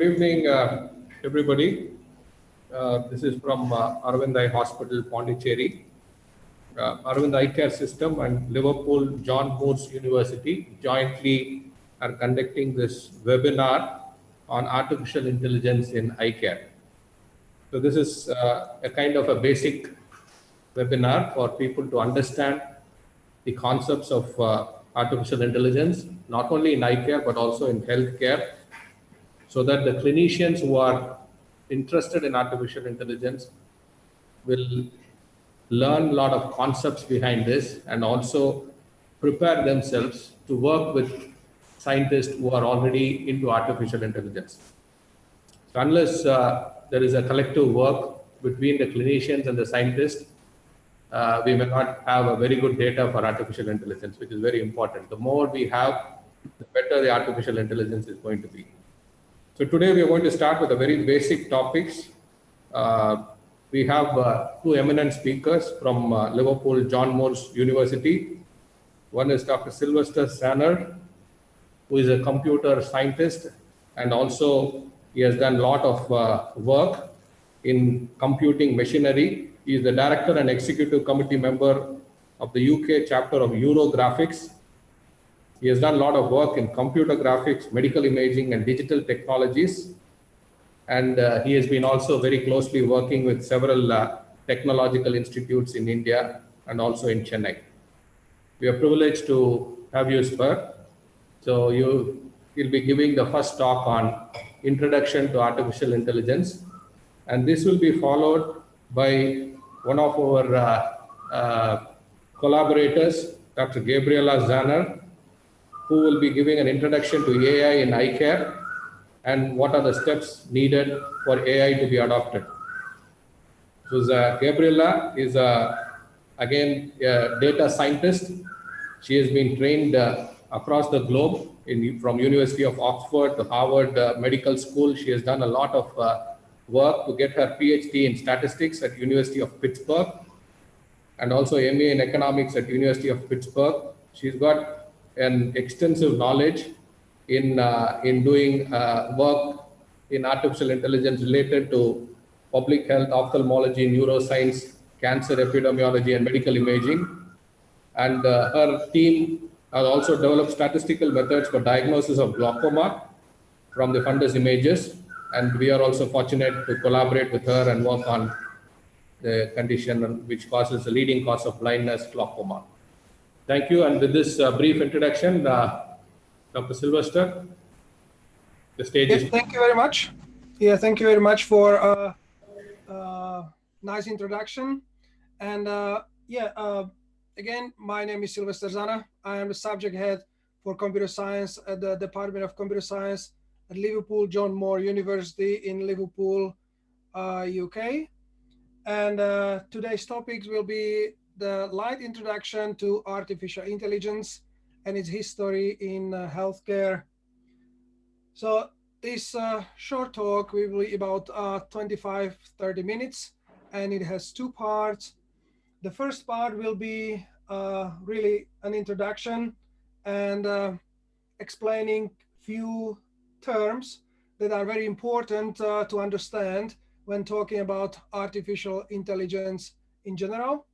Good evening, everybody. This is from Aravind Eye Hospital, Pondicherry. Aravind Eye Care System and Liverpool John Moores University jointly are conducting this webinar on artificial intelligence in eye care. So this is a kind of a basic webinar for people to understand the concepts of artificial intelligence, not only in eye care, but also in healthcare, so that the clinicians who are interested in artificial intelligence will learn a lot of concepts behind this and also prepare themselves to work with scientists who are already into artificial intelligence. So unless there is a collective work between the clinicians and the scientists, we may not have a very good data for artificial intelligence, which is very important. The more we have, the better the artificial intelligence is going to be. So today we are going to start with a very basic topics. We have two eminent speakers from Liverpool John Moores University. One is Dr. Silvester Czanner, who is a computer scientist, and also he has done a lot of work in computing machinery. He is the director and executive committee member of the UK chapter of Eurographics. He has done a lot of work in computer graphics, medical imaging, and digital technologies. And he has been also very closely working with several technological institutes in India and also in Chennai. We are privileged to have you, Spur. So you'll be giving the first talk on introduction to artificial intelligence. And this will be followed by one of our collaborators, Dr. Gabriela Czanner, who will be giving an introduction to AI in eye care and what are the steps needed for AI to be adopted. So Gabriela is again a data scientist. She has been trained across the globe from University of Oxford to Harvard Medical School. She has done a lot of work to get her PhD in statistics at University of Pittsburgh and also MA in economics at University of Pittsburgh. She's got an extensive knowledge in doing work in artificial intelligence related to public health, ophthalmology, neuroscience, cancer epidemiology, and medical imaging. And her team has also developed statistical methods for diagnosis of glaucoma from the fundus images. And we are also fortunate to collaborate with her and work on the condition which causes the leading cause of blindness, glaucoma. Thank you. And with this brief introduction, Dr. Silvester, the stage is... Thank you very much. Yeah, thank you very much for a nice introduction. And again, my name is Silvester Czanner. I am the subject head for computer science at the Department of Computer Science at Liverpool John Moores University in Liverpool, UK. And today's topics will be the light introduction to artificial intelligence and its history in healthcare. So this short talk will be about 25-30 minutes, and it has two parts. The first part will be really an introduction and explaining few terms that are very important to understand when talking about artificial intelligence in general.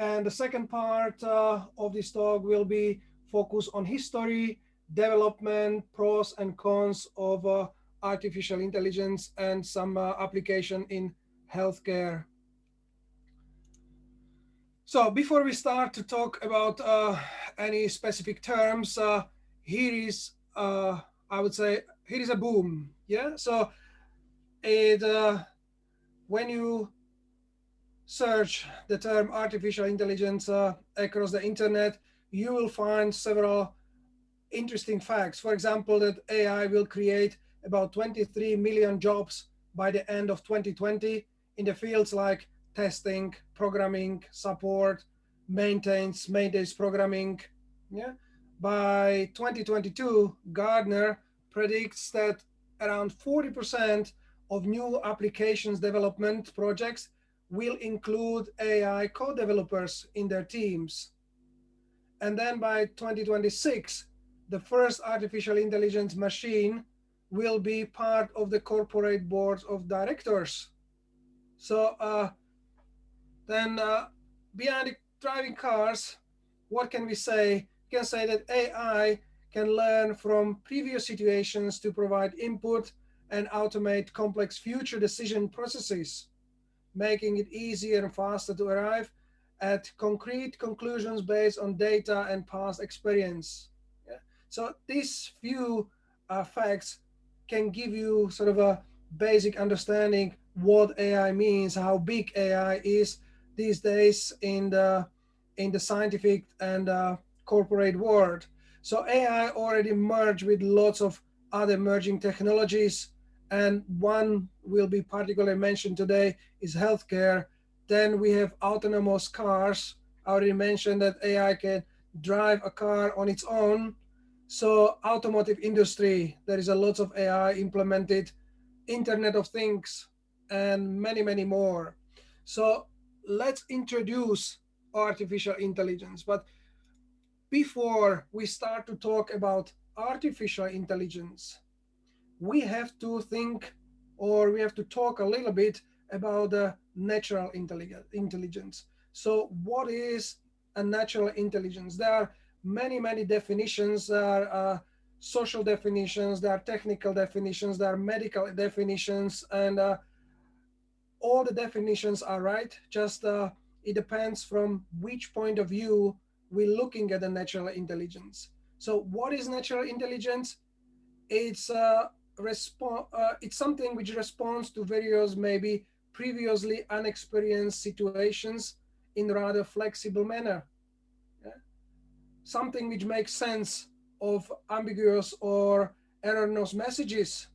And the second part of this talk will be focused on history, development, pros and cons of artificial intelligence, and some application in healthcare. So before we start to talk about any specific terms, here is, I would say, here is a boom. Yeah. So when you search the term artificial intelligence across the internet, you will find several interesting facts. For example, that AI will create about 23 million jobs by the end of 2020 in the fields like testing, programming, support, maintenance programming. Yeah. By 2022, Gartner predicts that around 40% of new applications development projects will include AI co-developers in their teams. And then by 2026, the first artificial intelligence machine will be part of the corporate boards of directors. So then beyond the driving cars, what can we say? We can say that AI can learn from previous situations to provide input and automate complex future decision processes, making it easier and faster to arrive at concrete conclusions based on data and past experience. Yeah. So these few facts can give you sort of a basic understanding what AI means, how big AI is these days in the scientific and corporate world. So AI already merged with lots of other emerging technologies, and one will be particularly mentioned today is healthcare. Then we have autonomous cars. I already mentioned that AI can drive a car on its own. So automotive industry, there is a lot of AI implemented, Internet of Things, and many, many more. So let's introduce artificial intelligence. But before we start to talk about artificial intelligence, we have to think, or we have to talk a little bit about the natural intelligence. So what is a natural intelligence? There are many, many definitions. There are social definitions, there are technical definitions, there are medical definitions, and all the definitions are right. Just it depends from which point of view we're looking at the natural intelligence. So what is natural intelligence? It's it's something which responds to various maybe previously unexperienced situations in rather flexible manner. Yeah? Something which makes sense of ambiguous or erroneous messages,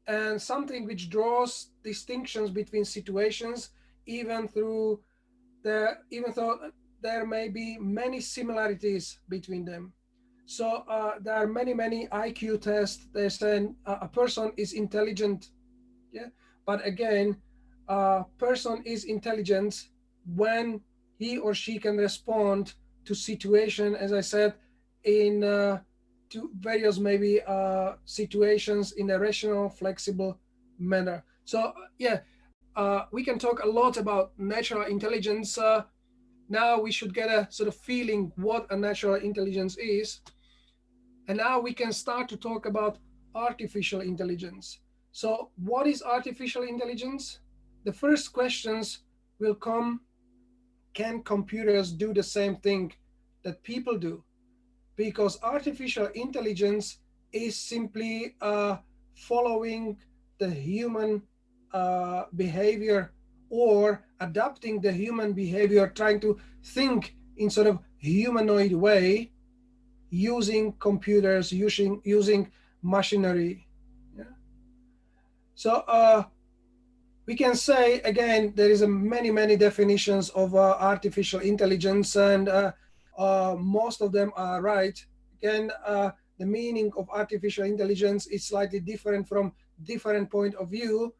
and something which draws distinctions between situations even though there may be many similarities between them. So there are many, many IQ tests. They say a person is intelligent. Yeah, but again, a person is intelligent when he or she can respond to situation, as I said, in to various maybe situations in a rational, flexible manner. So yeah, we can talk a lot about natural intelligence. Now we should get a sort of feeling what a natural intelligence is. And now we can start to talk about artificial intelligence. So what is artificial intelligence? The first questions will come, can computers do the same thing that people do? Because artificial intelligence is simply following the human behavior or adapting the human behavior, trying to think in sort of humanoid way using computers, using machinery. Yeah. So we can say again there is many definitions of artificial intelligence, and most of them are right. Again, the meaning of artificial intelligence is slightly different from different point of view,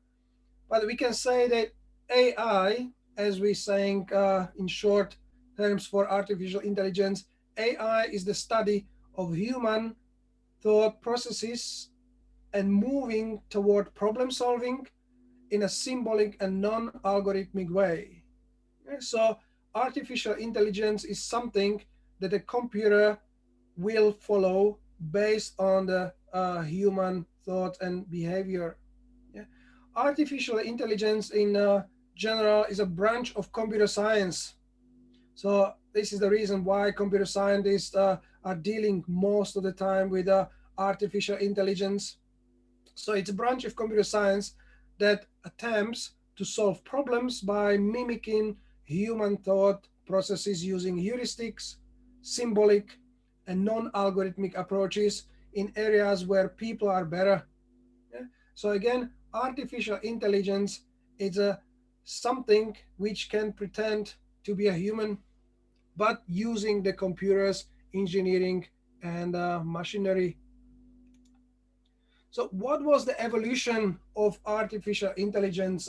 but we can say that AI, as we saying in short terms for artificial intelligence, AI is the study of human thought processes and moving toward problem solving in a symbolic and non-algorithmic way. So artificial intelligence is something that a computer will follow based on the human thought and behavior. Yeah. Artificial intelligence in general is a branch of computer science. So this is the reason why computer scientists are dealing most of the time with artificial intelligence. So it's a branch of computer science that attempts to solve problems by mimicking human thought processes using heuristics, symbolic, and non-algorithmic approaches in areas where people are better. Yeah? So again, artificial intelligence is something which can pretend to be a human, but using the computers, engineering, and machinery. So what was the evolution of artificial intelligence?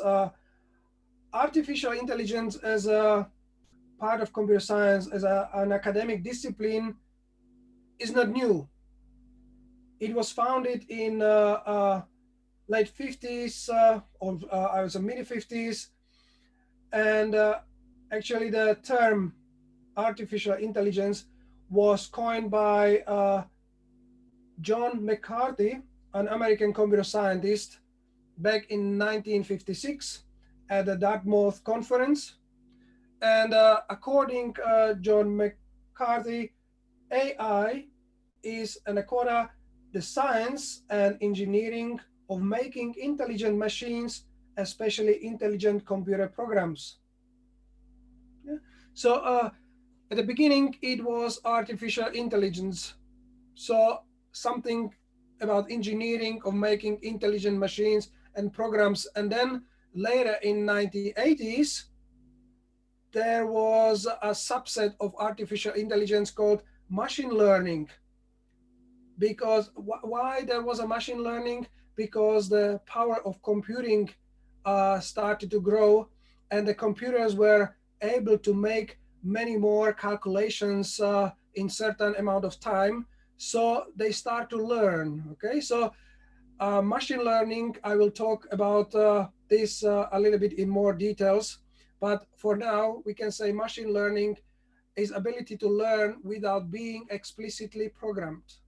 Artificial intelligence as a part of computer science, as an academic discipline, is not new. It was founded in late 50s or I was mid 50s, and actually the term artificial intelligence was coined by John McCarthy, an American computer scientist, back in 1956 at the Dartmouth conference. And according John McCarthy, AI is anaconda the science and engineering of making intelligent machines, especially intelligent computer programs. Yeah. So at the beginning, it was artificial intelligence. So something about engineering of making intelligent machines and programs. And then later in 1980s, there was a subset of artificial intelligence called machine learning. Because why there was a machine learning? Because the power of computing started to grow, and the computers were able to make many more calculations in certain amount of time. So they start to learn. Okay, so machine learning, I will talk about this a little bit in more details. But for now, we can say machine learning is ability to learn without being explicitly programmed.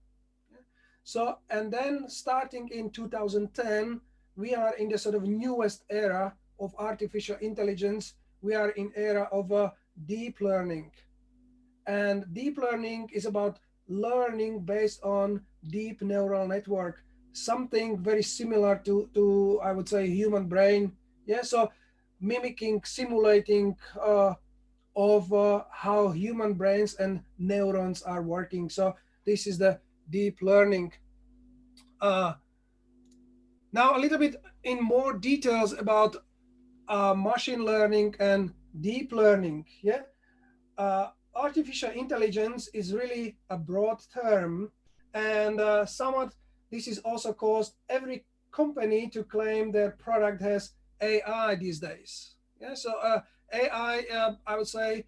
So, and then starting in 2010, we are in the sort of newest era of artificial intelligence. We are in era of deep learning. And deep learning is about learning based on deep neural network, something very similar to I would say, human brain. Yeah, so mimicking, simulating of how human brains and neurons are working. So this is the deep learning. Now a little bit in more details about machine learning and deep learning. Yeah, artificial intelligence is really a broad term, and somewhat this is also caused every company to claim their product has AI these days. Yeah, so AI, I would say,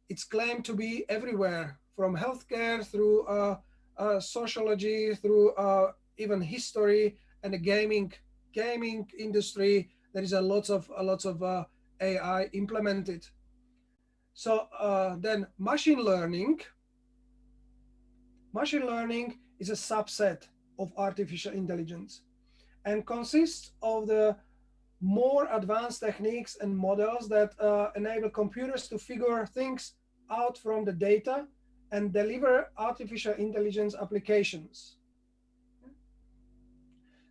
it's claimed to be everywhere, from healthcare through sociology, through even history and the gaming industry. There is a lots of AI implemented. So then machine learning is a subset of artificial intelligence and consists of the more advanced techniques and models that enable computers to figure things out from the data and deliver artificial intelligence applications.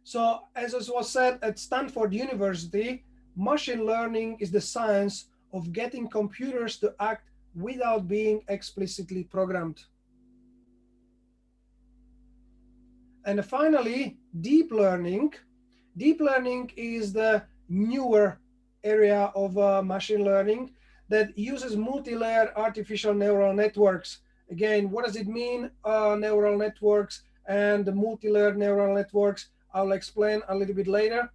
So as was said at Stanford University, machine learning is the science of getting computers to act without being explicitly programmed. And finally, deep learning. Deep learning is the newer area of machine learning that uses multi-layer artificial neural networks. Again, what does it mean, neural networks and the multi-layer neural networks? I'll explain a little bit later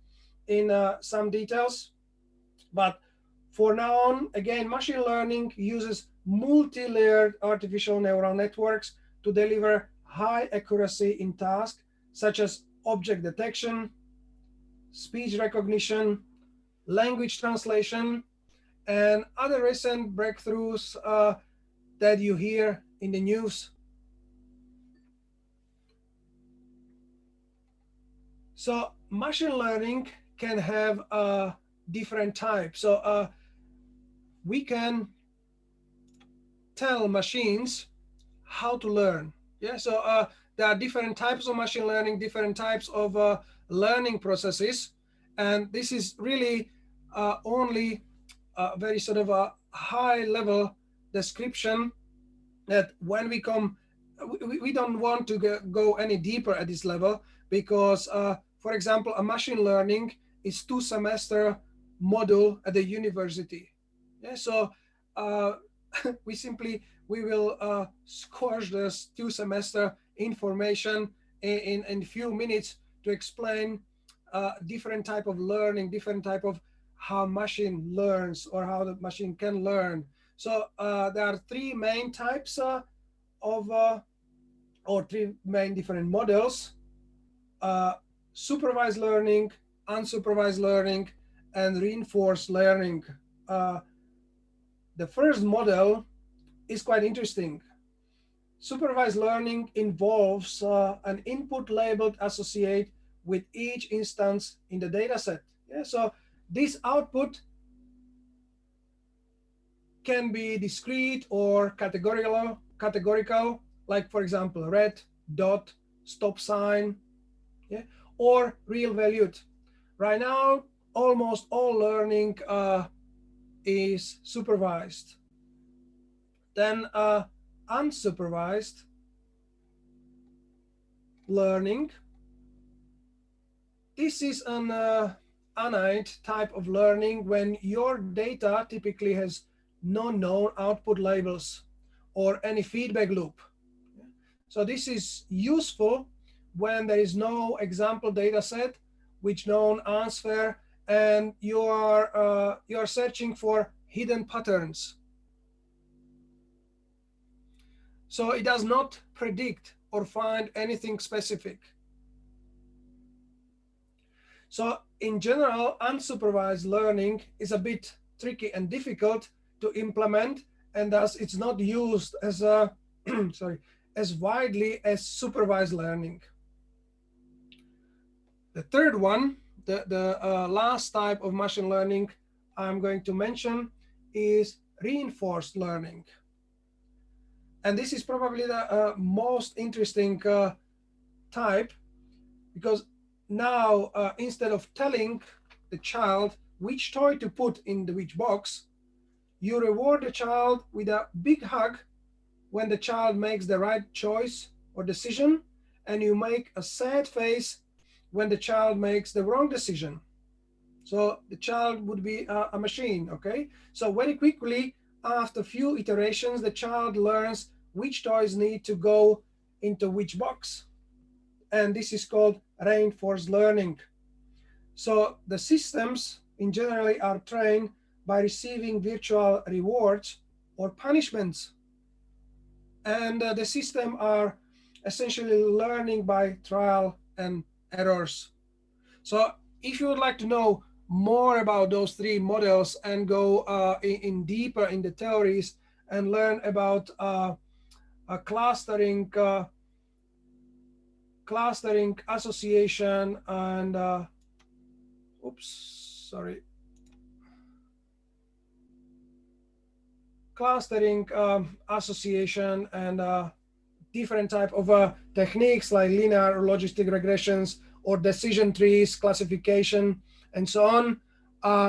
in some details. But for now on, again, machine learning uses multi-layered artificial neural networks to deliver high accuracy in tasks such as object detection, speech recognition, language translation, and other recent breakthroughs that you hear in the news. So machine learning can have different types. So we can tell machines how to learn. Yeah, so there are different types of machine learning, different types of learning processes, and this is really only a very sort of a high level description that when we come, we don't want to go any deeper at this level because, for example, a machine learning is 2-semester module at the university. Yeah, so we will squash this 2-semester information in a few minutes to explain different type of learning, different type of how machine learns or how the machine can learn. So there are 3 main types or 3 main different models. supervised learning, unsupervised learning, and reinforced learning. The first model is quite interesting. Supervised learning involves an input labeled associate with each instance in the dataset. Yeah, so this output can be discrete or categorical, like for example, red, dot, stop sign, yeah, or real valued. Right now, almost all learning is supervised. Then unsupervised learning. This is an anite type of learning when your data typically has no known output labels or any feedback loop. So this is useful when there is no example data set which known answer and you are searching for hidden patterns. So it does not predict or find anything specific. So in general, unsupervised learning is a bit tricky and difficult to implement, and thus it's not used as a as widely as supervised learning. The third one, the last type of machine learning I'm going to mention is reinforced learning. And this is probably the most interesting type, because now instead of telling the child which toy to put in the which box, you reward the child with a big hug when the child makes the right choice or decision, and you make a sad face when the child makes the wrong decision. So the child would be a machine, okay? So very quickly, after a few iterations, the child learns which toys need to go into which box. And this is called reinforced learning. So the systems in general are trained by receiving virtual rewards or punishments. And the system are essentially learning by trial and errors. So if you would like to know more about those three models and go in deeper in the theories and learn about clustering, association, and clustering, association, and different type of techniques like linear or logistic regressions or decision trees, classification, and so on.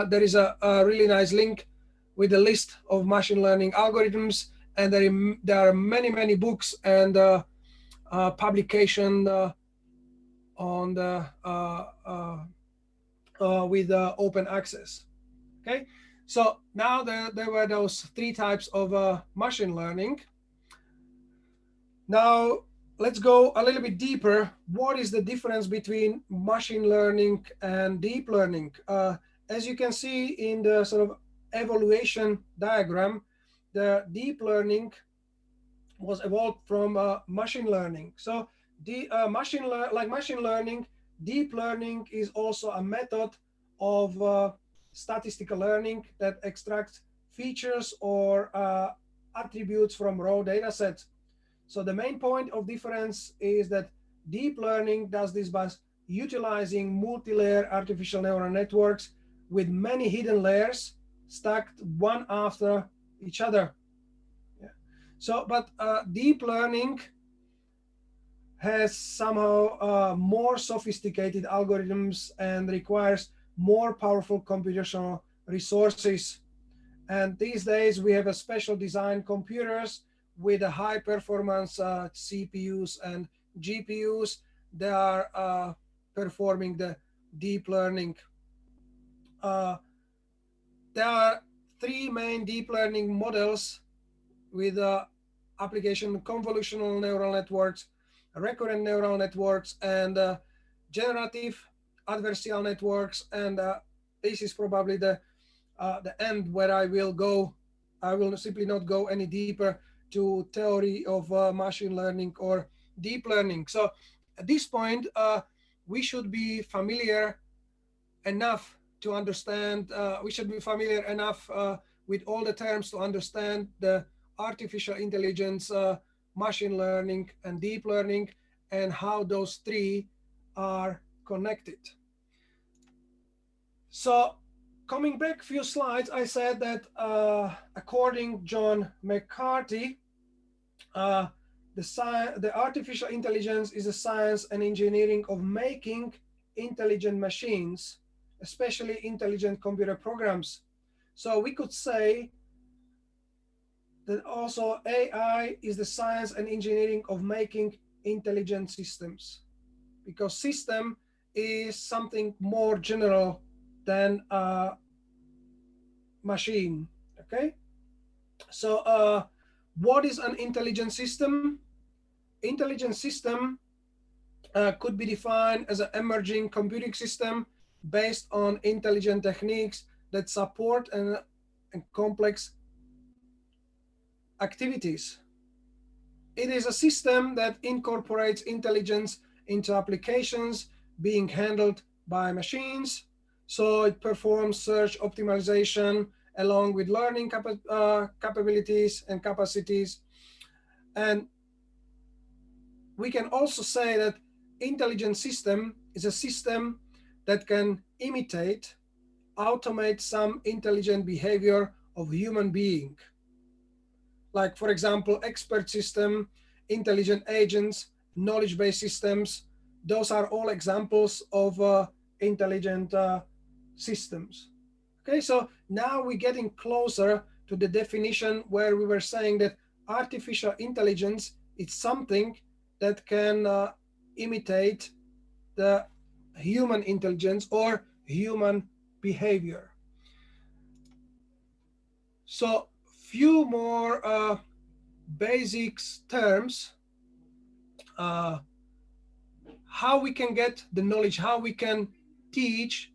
There is a really nice link with a list of machine learning algorithms, and there are many books and publication on the with open access. Okay, so now there were those three types of machine learning. Now let's go a little bit deeper. What is the difference between machine learning and deep learning? As you can see in the sort of evaluation diagram, the deep learning was evolved from machine learning. So the machine learning, deep learning is also a method of statistical learning that extracts features or attributes from raw data sets. So the main point of difference is that deep learning does this by utilizing multi-layer artificial neural networks with many hidden layers stacked one after each other. Yeah. So, but deep learning has somehow more sophisticated algorithms and requires more powerful computational resources. And these days we have a special design computers with a high performance CPUs and GPUs that are performing the deep learning. There are three main deep learning models with application convolutional neural networks, recurrent neural networks, and generative adversarial networks. And this is probably the end where I will go. I will simply not go any deeper to theory of machine learning or deep learning. So at this point, we should be familiar enough to understand, we should be familiar enough with all the terms to understand the artificial intelligence, machine learning, and deep learning, and how those three are connected. So coming back a few slides, I said that according John McCarthy, the artificial intelligence is a science and engineering of making intelligent machines, especially intelligent computer programs. So we could say that also AI is the science and engineering of making intelligent systems, because system is something more general than a machine. Okay, so what is an intelligent system? Intelligent system could be defined as an emerging computing system based on intelligent techniques that support and complex activities. It is a system that incorporates intelligence into applications being handled by machines. So it performs search optimization along with learning capabilities and capacities. And we can also say that intelligent system is a system that can imitate, automate some intelligent behavior of human being. Like, for example, expert system, intelligent agents, knowledge-based systems. Those are all examples of intelligent systems. Okay, so now we're getting closer to the definition where we were saying that artificial intelligence is something that can imitate the human intelligence or human behavior. So few more basics terms, how we can get the knowledge, how we can teach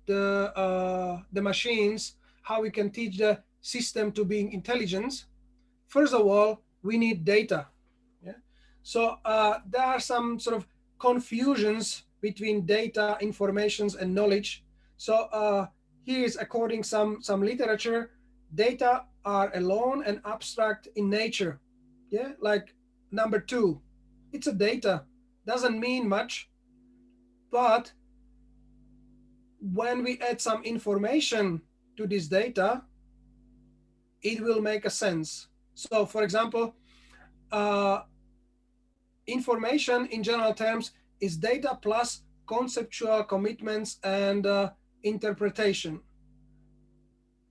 the machines, how we can teach the system to being intelligent. First of all, we need data. Yeah? So there are some sort of confusions between data, informations, and knowledge. So here is, according some literature, data are alone and abstract in nature. Yeah, like number 2, it's a data, doesn't mean much, but when we add some information to this data, it will make a sense. So for example, information in general terms is data plus conceptual commitments and interpretation.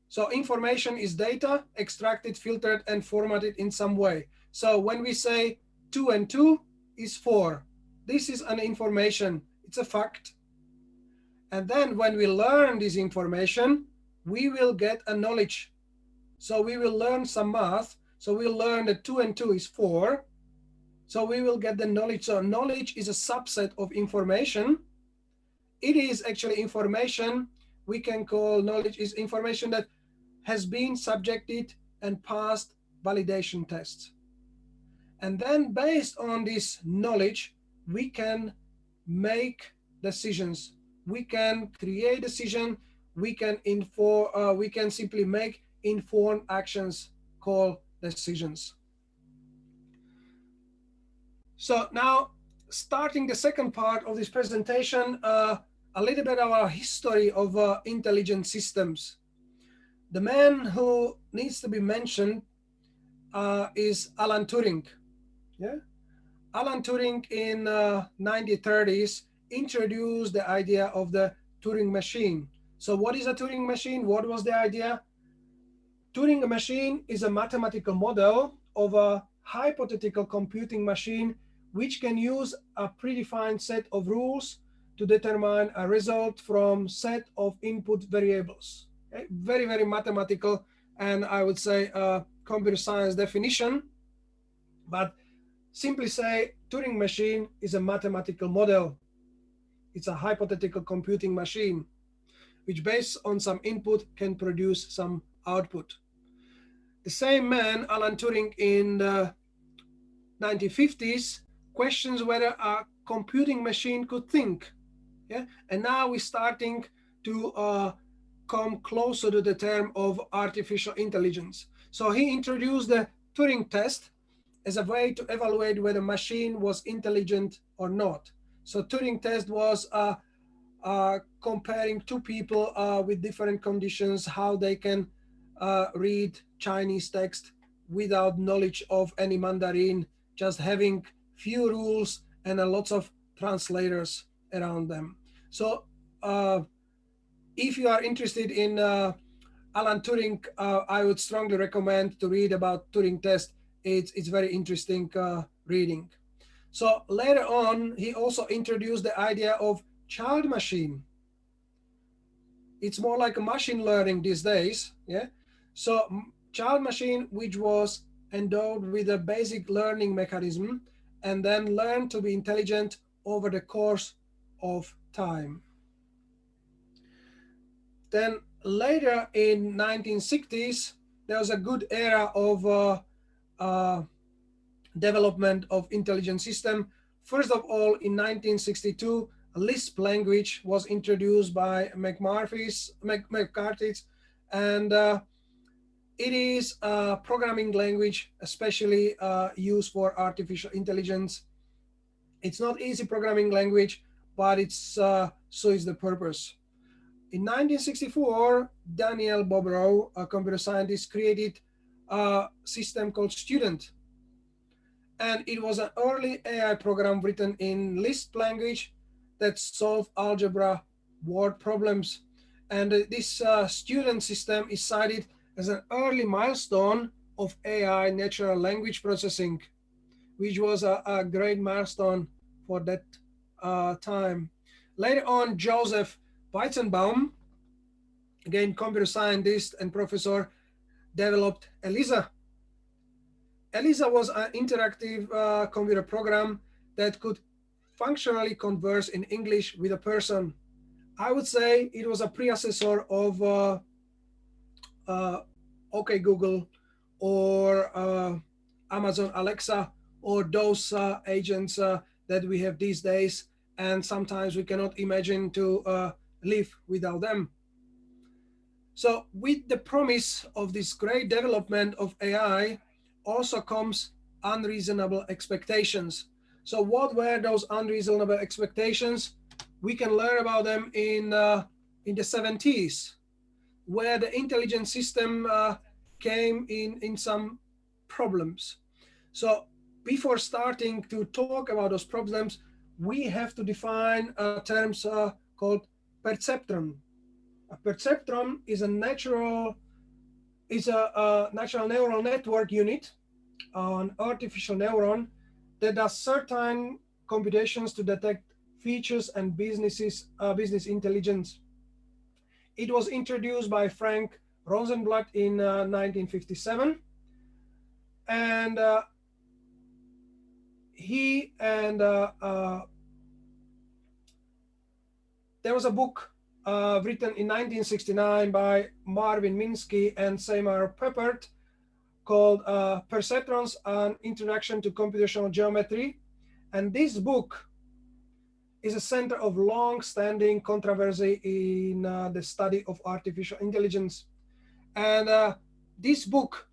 So information is data extracted, filtered, and formatted in some way. So when we say 2 and 2 is 4, this is an information, it's a fact. And then when we learn this information, we will get a knowledge. So we will learn some math. So we'll learn that 2 and 2 is 4. So we will get the knowledge. So knowledge is a subset of information. It is actually information we can call knowledge is information that has been subjected and passed validation tests. And then based on this knowledge, we can make decisions. We can create decision. We can simply make informed actions called decisions. So now, starting the second part of this presentation, a little bit of our history of intelligent systems. The man who needs to be mentioned is Alan Turing. Yeah, Alan Turing in 1930s introduced the idea of the Turing machine. So what is a Turing machine? What was the idea? Turing machine is a mathematical model of a hypothetical computing machine which can use a predefined set of rules to determine a result from set of input variables. Okay? Very, very mathematical, and I would say computer science definition. But simply say Turing machine is a mathematical model. It's a hypothetical computing machine, which based on some input can produce some output. The same man, Alan Turing, in the 1950s, questions whether a computing machine could think. Yeah, and now we're starting to come closer to the term of artificial intelligence. So he introduced the Turing test as a way to evaluate whether machine was intelligent or not. So Turing test was comparing two people with different conditions, how they can read Chinese text without knowledge of any Mandarin, just having few rules and lots of translators around them. So if you are interested in Alan Turing, I would strongly recommend to read about Turing test. It's very interesting reading. So later on, he also introduced the idea of child machine. It's more like a machine learning these days. Yeah. So child machine, which was endowed with a basic learning mechanism and then learned to be intelligent over the course of time. Then later in 1960s, there was a good era of development of intelligent system. First of all, in 1962, Lisp language was introduced by McCarthy, and it is a programming language, especially used for artificial intelligence. It's not easy programming language, but it's so is the purpose. In 1964, Daniel Bobrow, a computer scientist, created a system called Student. And it was an early AI program written in Lisp language that solved algebra word problems. And this Student system is cited as an early milestone of AI natural language processing, which was a great milestone for that time. Later on, Joseph Weizenbaum, again computer scientist and professor, developed ELIZA. ELIZA was an interactive computer program that could functionally converse in English with a person. I would say it was a predecessor of OK Google or Amazon Alexa or those agents that we have these days, and sometimes we cannot imagine to live without them. So with the promise of this great development of AI also comes unreasonable expectations. So what were those unreasonable expectations? We can learn about them in the 70s, where the intelligent system came in some problems. So before starting to talk about those problems, we have to define terms called perceptron. A perceptron is a natural neural network unit, an artificial neuron that does certain computations to detect features and business intelligence. It was introduced by Frank Rosenblatt in 1957, and there was a book written in 1969 by Marvin Minsky and Seymour Papert called Perceptrons, An Introduction to Computational Geometry. And this book is a center of long-standing controversy in the study of artificial intelligence. And this book,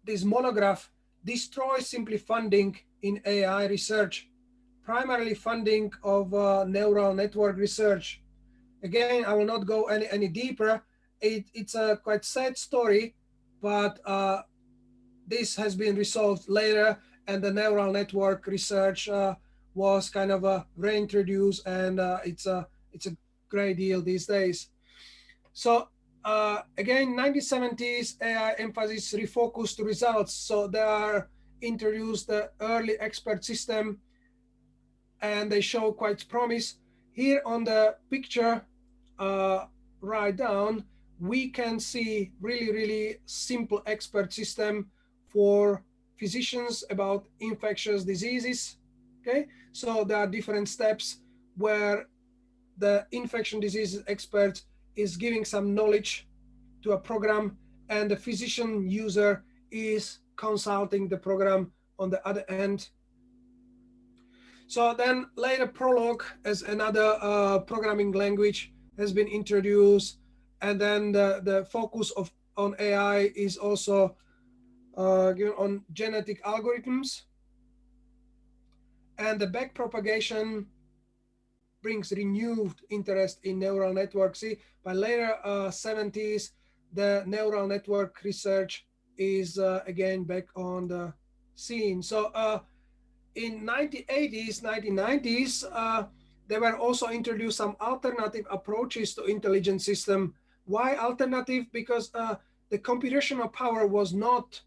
this monograph, destroys simply funding in AI research, primarily funding of neural network research. Again, I will not go any deeper. It's a quite sad story, but this has been resolved later, and the neural network research was kind of reintroduced, and it's a great deal these days. So again, 1970s AI emphasis refocused to results. So they are introduced the early expert system, and they show quite promise. Here on the picture, right down, we can see really simple expert system for physicians about infectious diseases. Okay, so there are different steps where the infection diseases expert is giving some knowledge to a program, and the physician user is consulting the program on the other end. So then later Prolog as another programming language has been introduced, and then the focus on AI is also given on genetic algorithms, and the backpropagation brings renewed interest in neural networks. See, by later 70s, the neural network research is again back on the scene. So in 1980s, 1990s, there were also introduced some alternative approaches to intelligent system. Why alternative? Because the computational power was not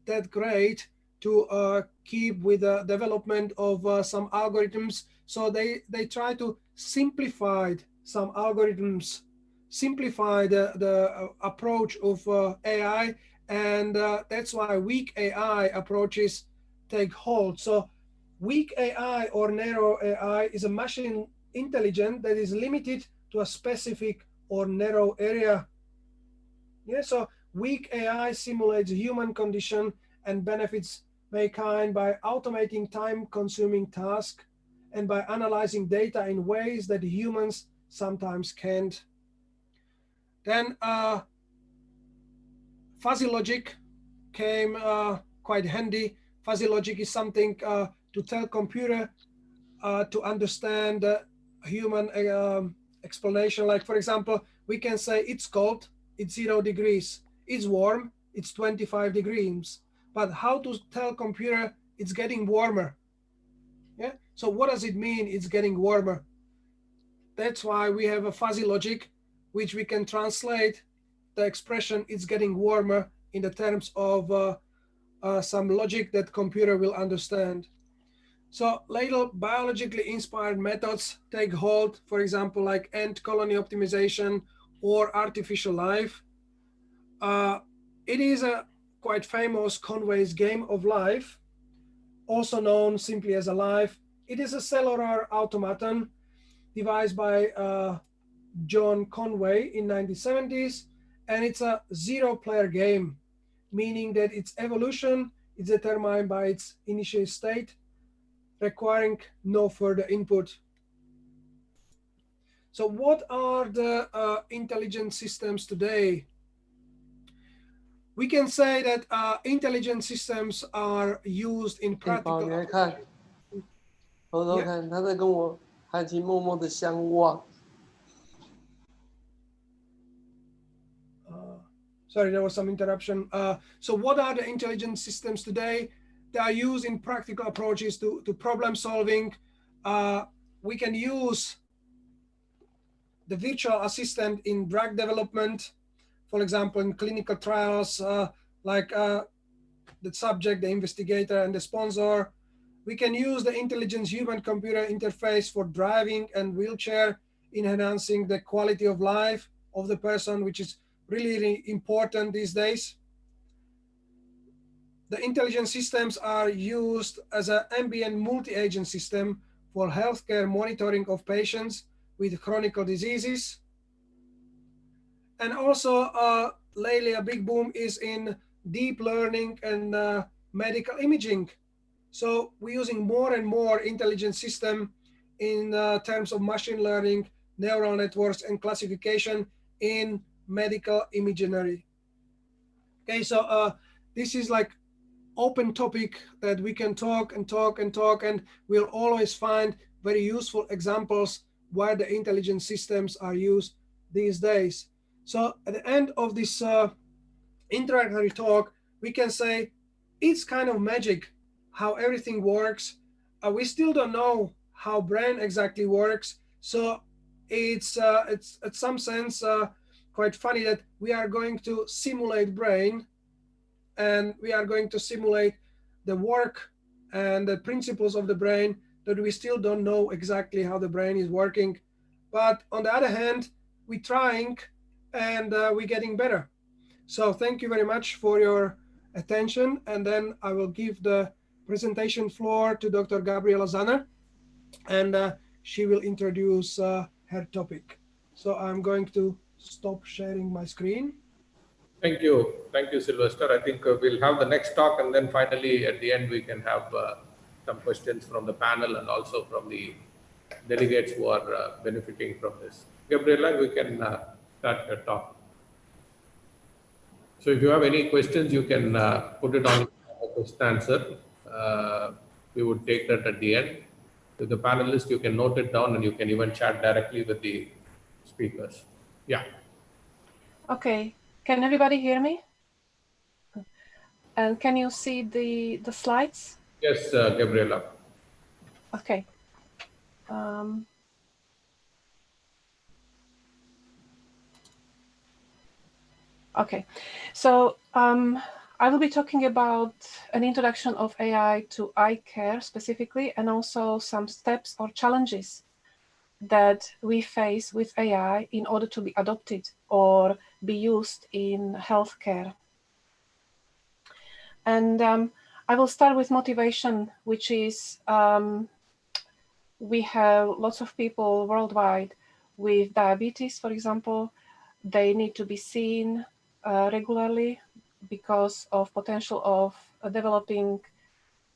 that great to keep with the development of some algorithms. So they try to simplify some algorithms, simplify the approach of AI, and that's why weak AI approaches take hold. So weak AI or narrow AI is a machine intelligence that is limited to a specific or narrow area. Yeah, so weak AI simulates human condition and benefits mankind by automating time-consuming tasks and by analyzing data in ways that humans sometimes can't. Then fuzzy logic came quite handy. Fuzzy logic is something to tell computer to understand human explanation. Like for example, we can say it's cold, it's 0 degrees. It's warm, it's 25 degrees. But how to tell computer it's getting warmer? Yeah. So what does it mean it's getting warmer? That's why we have a fuzzy logic, which we can translate the expression it's getting warmer in the terms of some logic that computer will understand. So later biologically inspired methods take hold, for example, like ant colony optimization or artificial life. It is a quite famous Conway's game of life, also known simply as Alive. It is a cellular automaton devised by John Conway in 1970s, and it's a zero-player game, meaning that its evolution is determined by its initial state, requiring no further input. So what are the intelligent systems today? We can say that intelligent systems are used in 宝， practical 你来看，偷偷 Yeah. 看，他在跟我含情脉脉的相望。 Sorry, there was some interruption. So what are the intelligent systems today? They are used in practical approaches to problem solving. We can use the virtual assistant in drug development, for example, in clinical trials, like the subject, the investigator, and the sponsor. We can use the intelligent human-computer interface for driving and wheelchair in enhancing the quality of life of the person, which is really important these days. The intelligent systems are used as an ambient multi-agent system for healthcare monitoring of patients with chronic diseases. And also lately a big boom is in deep learning and medical imaging. So we're using more and more intelligent system in terms of machine learning, neural networks, and classification in medical imagery. Okay, so this is like open topic that we can talk and talk and talk, and we'll always find very useful examples where the intelligent systems are used these days. So at the end of this introductory talk, we can say it's kind of magic how everything works. We still don't know how brain exactly works. So it's at some sense quite funny that we are going to simulate brain, and we are going to simulate the work and the principles of the brain that we still don't know exactly how the brain is working. But on the other hand, we're trying and we're getting better. So thank you very much for your attention. And then I will give the presentation floor to Dr. Gabriela Czanner, and she will introduce her topic. So I'm going to stop sharing my screen. Thank you, Sylvester. I think we'll have the next talk, and then finally at the end we can have some questions from the panel and also from the delegates who are benefiting from this. Gabriela, we can start your talk. So if you have any questions, you can put it on question answer. We would take that at the end. With the panelists, you can note it down and you can even chat directly with the speakers. Yeah. Okay, can everybody hear me? And can you see the slides? Yes, Gabriela. Okay. Okay, so I will be talking about an introduction of AI to eye care specifically, and also some steps or challenges that we face with AI in order to be adopted or be used in healthcare. And I will start with motivation, which is we have lots of people worldwide with diabetes, for example. They need to be seen regularly because of potential of developing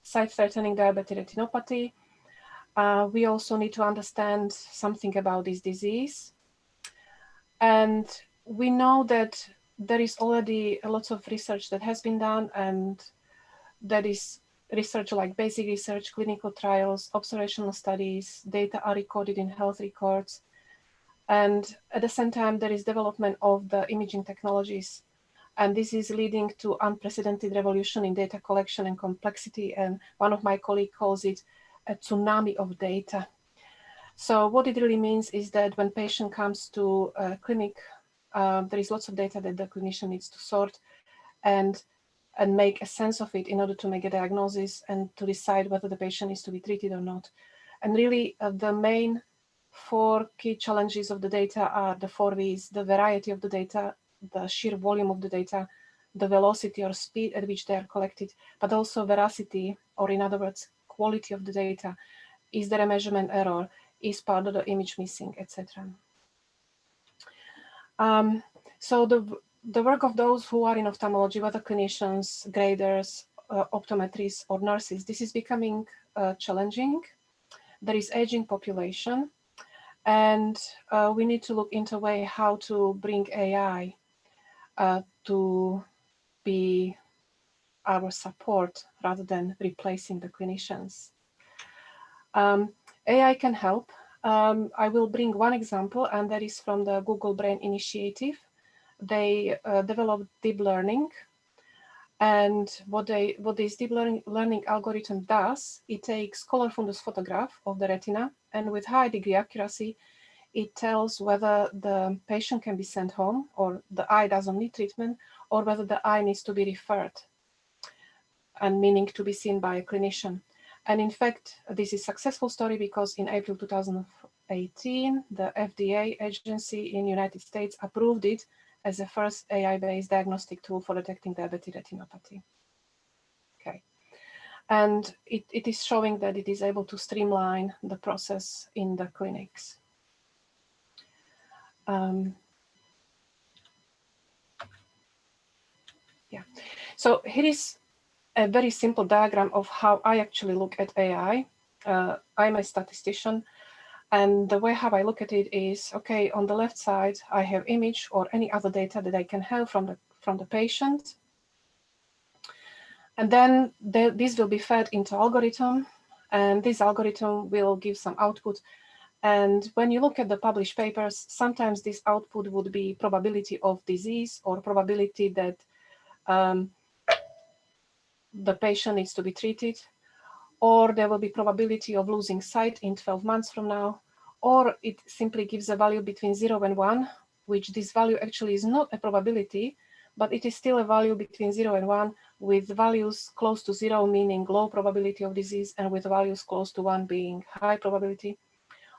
sight-threatening diabetic retinopathy. We also need to understand something about this disease. And we know that there is already a lot of research that has been done, and that is research like basic research, clinical trials, observational studies, data are recorded in health records. And at the same time, there is development of the imaging technologies. And this is leading to unprecedented revolution in data collection and complexity. And one of my colleagues calls it a tsunami of data. So what it really means is that when patient comes to a clinic, there is lots of data that the clinician needs to sort and make a sense of it in order to make a diagnosis and to decide whether the patient is to be treated or not. And really the main 4 key challenges of the data are the 4 V's: the variety of the data, the sheer volume of the data, the velocity or speed at which they are collected, but also veracity, or in other words, quality of the data. Is there a measurement error? Is part of the image missing, etc. So the work of those who are in ophthalmology, whether clinicians, graders, optometrists, or nurses, this is becoming challenging. There is aging population, and we need to look into a way how to bring AI to be our support rather than replacing the clinicians. AI can help. I will bring one example, and that is from the Google Brain Initiative. They developed deep learning, and what this deep learning algorithm does, it takes color fundus photograph of the retina, and with high degree accuracy, it tells whether the patient can be sent home, or the eye doesn't need treatment, or whether the eye needs to be referred, and meaning to be seen by a clinician. And in fact, this is a successful story because in April 2018, the FDA agency in the United States approved it as the first AI-based diagnostic tool for detecting diabetic retinopathy. Okay. And it is showing that it is able to streamline the process in the clinics. Yeah. So here is a very simple diagram of how I actually look at AI. I'm a statistician, and the way how I look at it is, okay, on the left side, I have image or any other data that I can have from the patient. And then this will be fed into algorithm, and this algorithm will give some output. And when you look at the published papers, sometimes this output would be probability of disease or probability that the patient needs to be treated, or there will be probability of losing sight in 12 months from now, or it simply gives a value between 0 and 1, which this value actually is not a probability, but it is still a value between 0 and 1, with values close to 0 meaning low probability of disease, and with values close to 1 being high probability.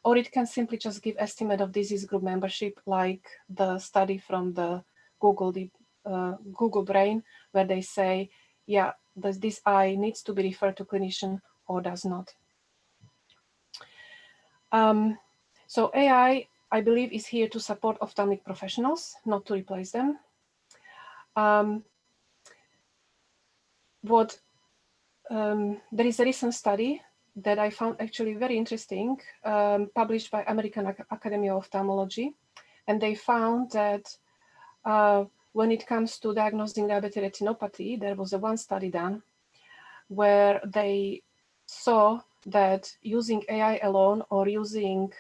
Or it can simply just give estimate of disease group membership, like the study from the Google Brain, where they say, yeah, does this eye needs to be referred to clinician or does not. So AI, I believe, is here to support ophthalmic professionals, not to replace them. What there is a recent study that I found actually very interesting, published by American Academy of Ophthalmology. And they found that when it comes to diagnosing diabetic retinopathy, there was one study done where they saw that using AI alone or using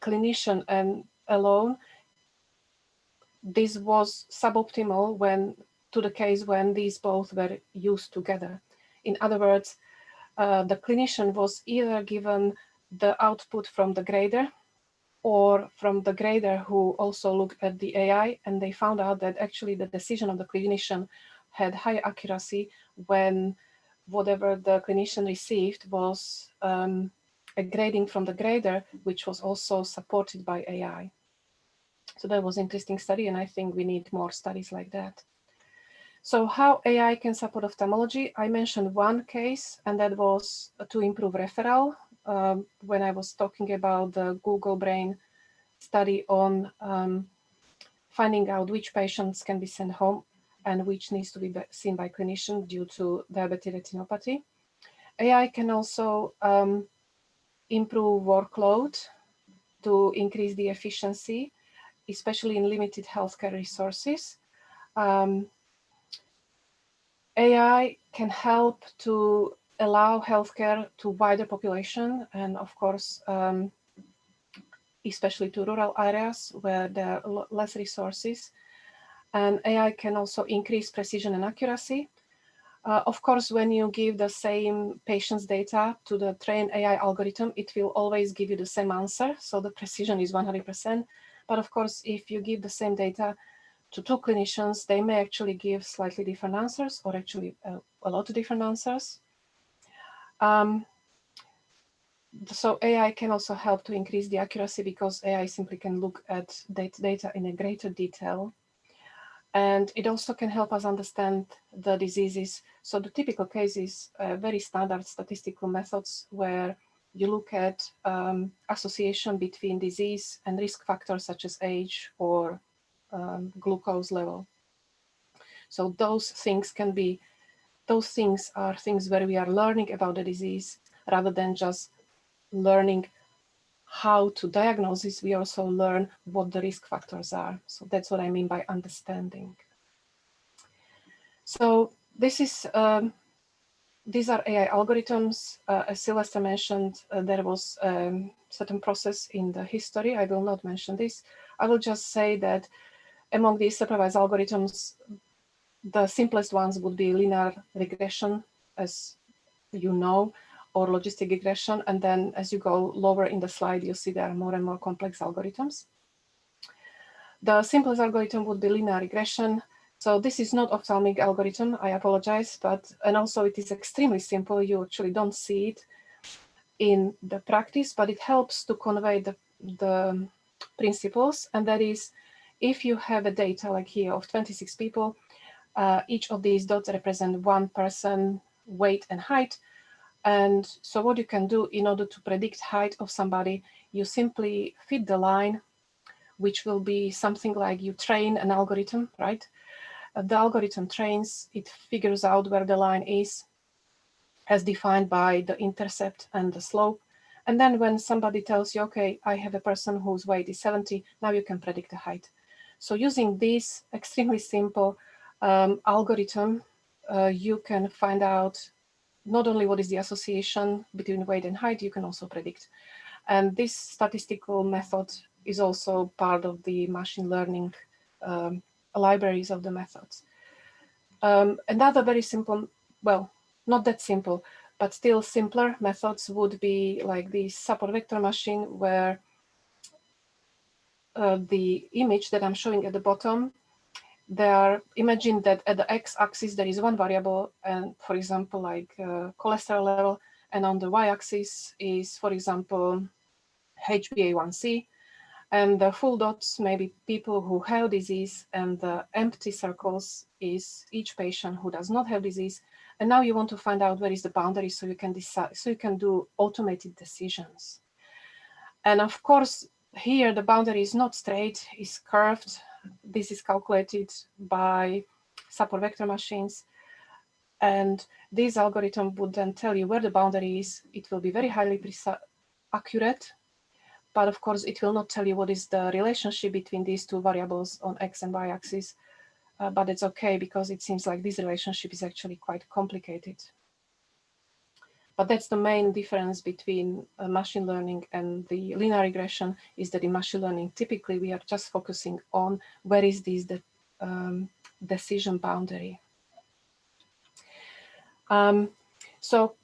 clinician and alone, this was suboptimal when to the case when these both were used together. In other words, the clinician was either given the output from the grader or from the grader who also looked at the AI, and they found out that actually the decision of the clinician had high accuracy when whatever the clinician received was a grading from the grader, which was also supported by AI. So that was an interesting study, and I think we need more studies like that. So how AI can support ophthalmology? I mentioned one case, and that was to improve referral. When I was talking about the Google Brain study on finding out which patients can be sent home and which needs to be seen by clinician due to diabetic retinopathy. AI can also improve workload to increase the efficiency, especially in limited healthcare resources. AI can help to allow healthcare to wider population and, of course, especially to rural areas where there are less resources. And AI can also increase precision and accuracy. Of course, when you give the same patient's data to the trained AI algorithm, it will always give you the same answer. So the precision is 100%. But of course, if you give the same data to two clinicians, they may actually give slightly different answers or actually a lot of different answers. So AI can also help to increase the accuracy because AI simply can look at data in a greater detail. And it also can help us understand the diseases. So the typical case is very standard statistical methods where you look at association between disease and risk factors such as age or glucose level. So those things are things where we are learning about the disease rather than just learning how to diagnose this. We also learn what the risk factors are. So that's what I mean by understanding. So this is these are AI algorithms. As Silvester mentioned, there was a certain process in the history. I will not mention this. I will just say that among these supervised algorithms, the simplest ones would be linear regression, as you know, or logistic regression. And then as you go lower in the slide, you see there are more and more complex algorithms. The simplest algorithm would be linear regression. So this is not ophthalmic algorithm, I apologize, and also it is extremely simple. You actually don't see it in the practice, but it helps to convey the principles. And that is, if you have a data like here of 26 people, each of these dots represent one person, weight and height. And so what you can do in order to predict height of somebody, you simply fit the line, which will be something like you train an algorithm, right? The algorithm trains, it figures out where the line is as defined by the intercept and the slope. And then when somebody tells you, okay, I have a person whose weight is 70, now you can predict the height. So using this extremely simple algorithm, you can find out not only what is the association between weight and height, you can also predict. And this statistical method is also part of the machine learning libraries of the methods. Another very simple, well, not that simple, but still simpler methods would be like the support vector machine, where the image that I'm showing at the bottom, imagine that at the x-axis there is one variable, and for example, like cholesterol level, and on the y-axis is, for example, HbA1c, and the full dots may be people who have disease, and the empty circles is each patient who does not have disease. And now you want to find out where is the boundary, so you can decide, so you can do automated decisions. And of course, here the boundary is not straight, it's curved. This is calculated by support vector machines. And this algorithm would then tell you where the boundary is. It will be very highly accurate, but of course it will not tell you what is the relationship between these two variables on X and Y axis. But it's okay, because it seems like this relationship is actually quite complicated. But that's the main difference between machine learning and the linear regression, is that in machine learning, typically we are just focusing on where is this decision boundary. So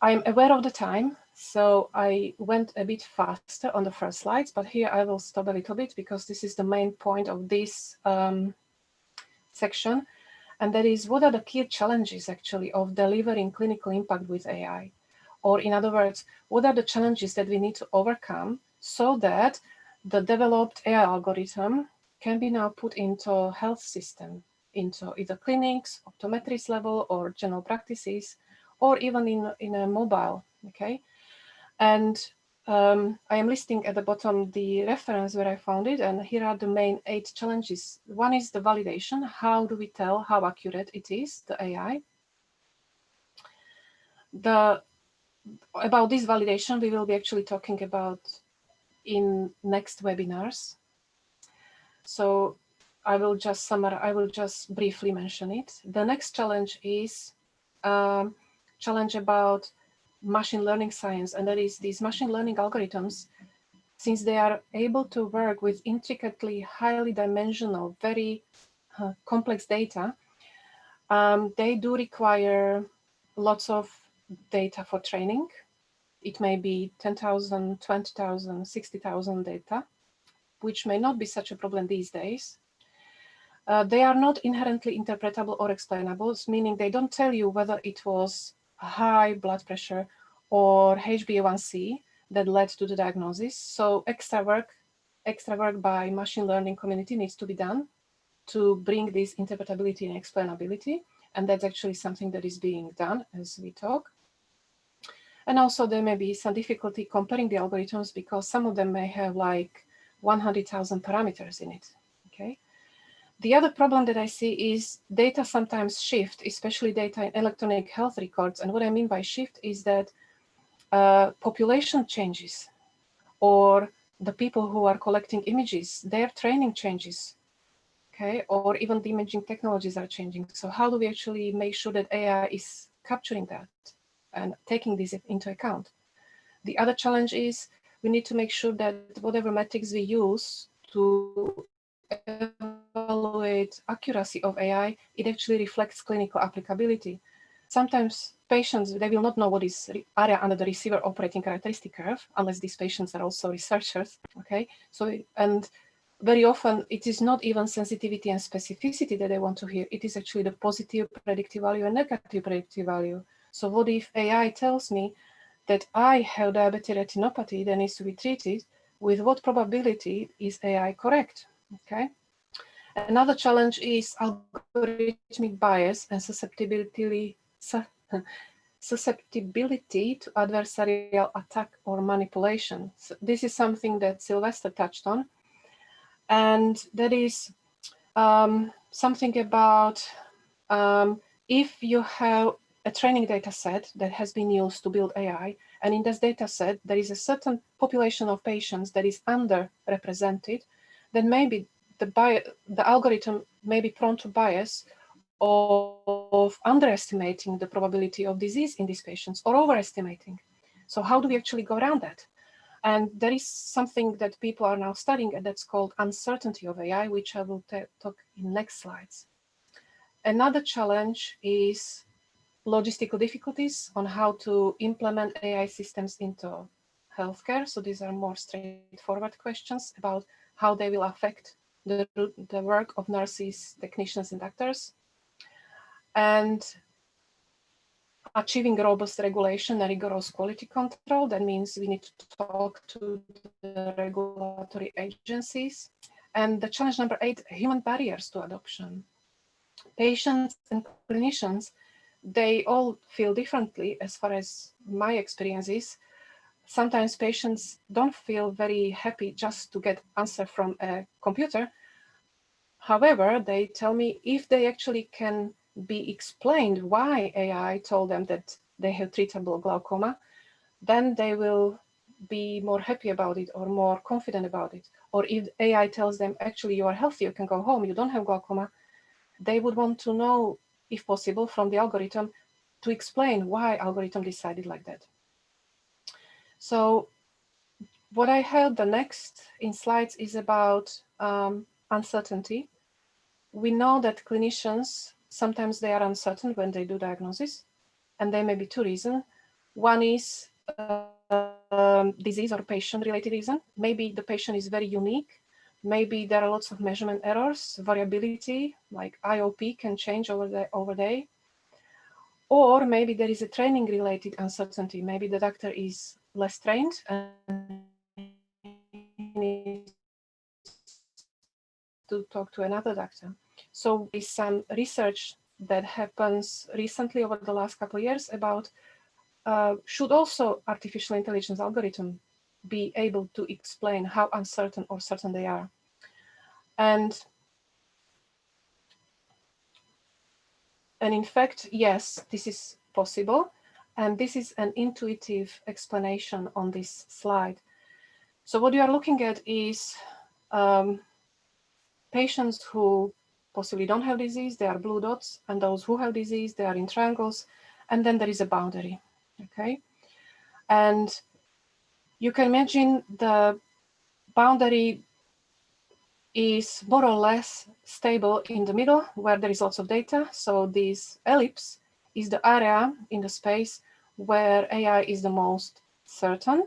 I'm aware of the time, so I went a bit faster on the first slides, but here I will stop a little bit because this is the main point of this section. And that is, what are the key challenges actually of delivering clinical impact with AI? Or in other words, what are the challenges that we need to overcome so that the developed AI algorithm can be now put into health system, into either clinics, optometrist level, or general practices, or even in a mobile, okay? And I am listing at the bottom the reference where I found it, and here are the main 8 challenges. One is the validation. How do we tell how accurate it is, the AI? About this validation, we will be actually talking about in next webinars. So I will just summarize, I will just briefly mention it. The next challenge is challenge about machine learning science, and that is these machine learning algorithms, since they are able to work with intricately, highly dimensional, very complex data, they do require lots of data for training. It may be 10,000, 20,000, 60,000 data, which may not be such a problem these days. They are not inherently interpretable or explainable, meaning they don't tell you whether it was high blood pressure or HbA1c that led to the diagnosis. So extra work by machine learning community needs to be done to bring this interpretability and explainability. And that's actually something that is being done as we talk. And also there may be some difficulty comparing the algorithms because some of them may have like 100,000 parameters in it, okay? The other problem that I see is data sometimes shift, especially data in electronic health records. And what I mean by shift is that population changes, or the people who are collecting images, their training changes, okay? Or even the imaging technologies are changing. So how do we actually make sure that AI is capturing that and taking this into account? The other challenge is we need to make sure that whatever metrics we use to evaluate accuracy of AI, it actually reflects clinical applicability. Sometimes patients, they will not know what is area under the receiver operating characteristic curve, unless these patients are also researchers, okay? So, and very often it is not even sensitivity and specificity that they want to hear. It is actually the positive predictive value and negative predictive value. So what if AI tells me that I have diabetic retinopathy that needs to be treated, with what probability is AI correct, okay? Another challenge is algorithmic bias and susceptibility to adversarial attack or manipulation. So this is something that Silvester touched on. And that is something about if you have a training data set that has been used to build AI, and in this data set, there is a certain population of patients that is underrepresented, then maybe the algorithm may be prone to bias of underestimating the probability of disease in these patients or overestimating. So how do we actually go around that? And there is something that people are now studying, and that's called uncertainty of AI, which I will talk in next slides. Another challenge is logistical difficulties on how to implement AI systems into healthcare. So these are more straightforward questions about how they will affect the work of nurses, technicians, and doctors. And achieving robust regulation and rigorous quality control. That means we need to talk to the regulatory agencies. And the challenge number 8, human barriers to adoption. Patients and clinicians, they all feel differently as far as my experience is. Sometimes patients don't feel very happy just to get answer from a computer. However, they tell me if they actually can be explained why AI told them that they have treatable glaucoma, then they will be more happy about it or more confident about it. Or if AI tells them, actually, you are healthy, you can go home, you don't have glaucoma, they would want to know, if possible, from the algorithm to explain why algorithm decided like that. So what I have the next in slides is about uncertainty. We know that clinicians, sometimes they are uncertain when they do diagnosis, and there may be two reasons. One is disease or patient-related reason. Maybe the patient is very unique. Maybe there are lots of measurement errors, variability, like IOP can change over day. Or maybe there is a training-related uncertainty. Maybe the doctor is less trained and needs to talk to another doctor. So there's some research that happens recently over the last couple of years about should also artificial intelligence algorithm be able to explain how uncertain or certain they are. And in fact, yes, this is possible. And this is an intuitive explanation on this slide. So what you are looking at is patients who possibly don't have disease, they are blue dots, and those who have disease, they are in triangles, and then there is a boundary, okay? And you can imagine the boundary is more or less stable in the middle where there is lots of data. So this ellipse is the area in the space where AI is the most certain,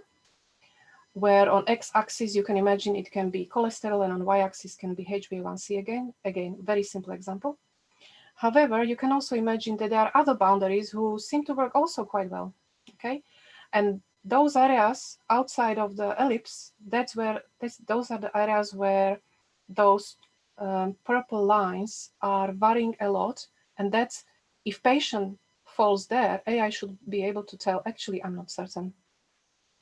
where on x-axis you can imagine it can be cholesterol and on y-axis can be HbA1c again, very simple example. However, you can also imagine that there are other boundaries who seem to work also quite well, okay? And those areas outside of the ellipse, those are the areas where those purple lines are varying a lot. And that's, if patient falls there, AI should be able to tell, actually, I'm not certain.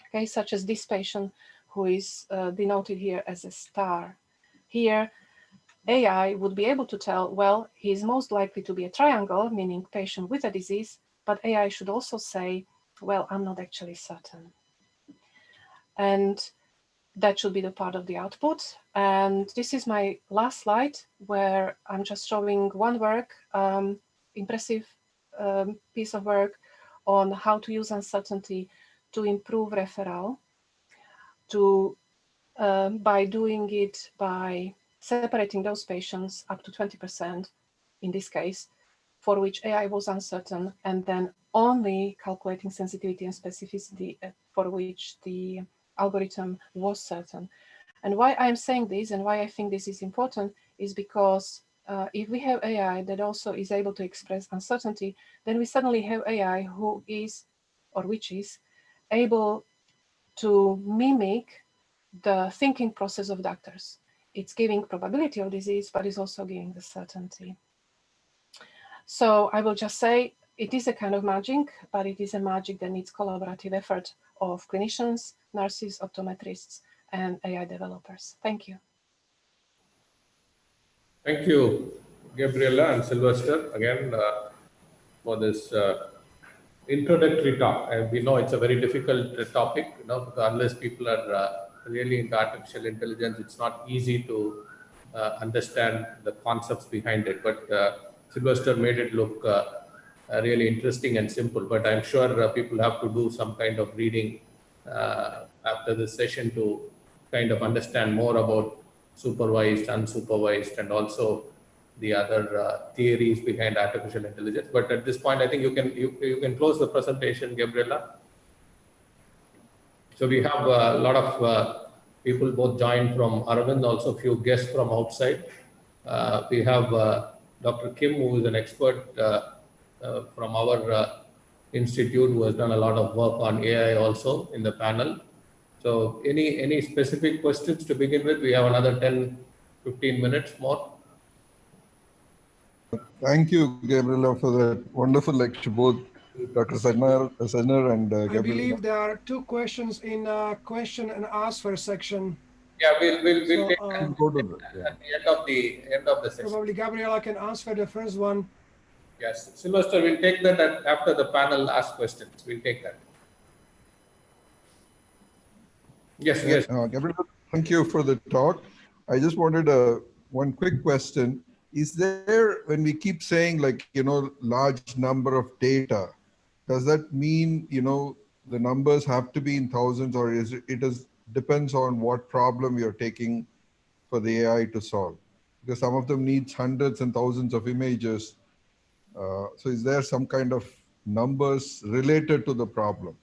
Okay, such as this patient who is denoted here as a star. Here, AI would be able to tell, well, he is most likely to be a triangle, meaning patient with a disease, but AI should also say, well, I'm not actually certain. And that should be the part of the output. And this is my last slide, where I'm just showing one work, impressive piece of work on how to use uncertainty to improve referral, by doing it by separating those patients up to 20%, in this case, for which AI was uncertain, and then only calculating sensitivity and specificity for which the algorithm was certain. And why I'm saying this and why I think this is important is because if we have AI that also is able to express uncertainty, then we suddenly have AI who is, or which is, able to mimic the thinking process of doctors. It's giving probability of disease, but it's also giving the certainty. So I will just say it is a kind of magic, but it is a magic that needs collaborative effort of clinicians, nurses, optometrists, and AI developers. Thank you. Thank you, Gabriela and Silvester, again for this introductory talk. And we know it's a very difficult topic, unless people are really into artificial intelligence, it's not easy to understand the concepts behind it. But Silvester made it look really interesting and simple. But I'm sure people have to do some kind of reading after this session to kind of understand more about supervised, unsupervised, and also the other theories behind artificial intelligence. But at this point, I think you can close the presentation, Gabriela. So we have a lot of people both joined from Arvind, also a few guests from outside. We have Dr. Kim, who is an expert from our institute, who has done a lot of work on AI also in the panel. So any specific questions to begin with? We have another 10-15 minutes more. Thank you, Gabriela, for that wonderful lecture, both Dr. Czanner and Gabriela. I believe there are two questions in question and answer section. Yeah, we'll take go to that, at the end of the session. Probably Gabriela can answer the first one. Yes, Silvester, we'll take that after the panel asks questions. We'll take that. Yes, Yeah, yes. Gabriela, thank you for the talk. I just wanted one quick question. Is there, when we keep saying like, large number of data, does that mean, the numbers have to be in thousands, or depends on what problem you're taking for the AI to solve? Because some of them needs hundreds and thousands of images. So is there some kind of numbers related to the problem?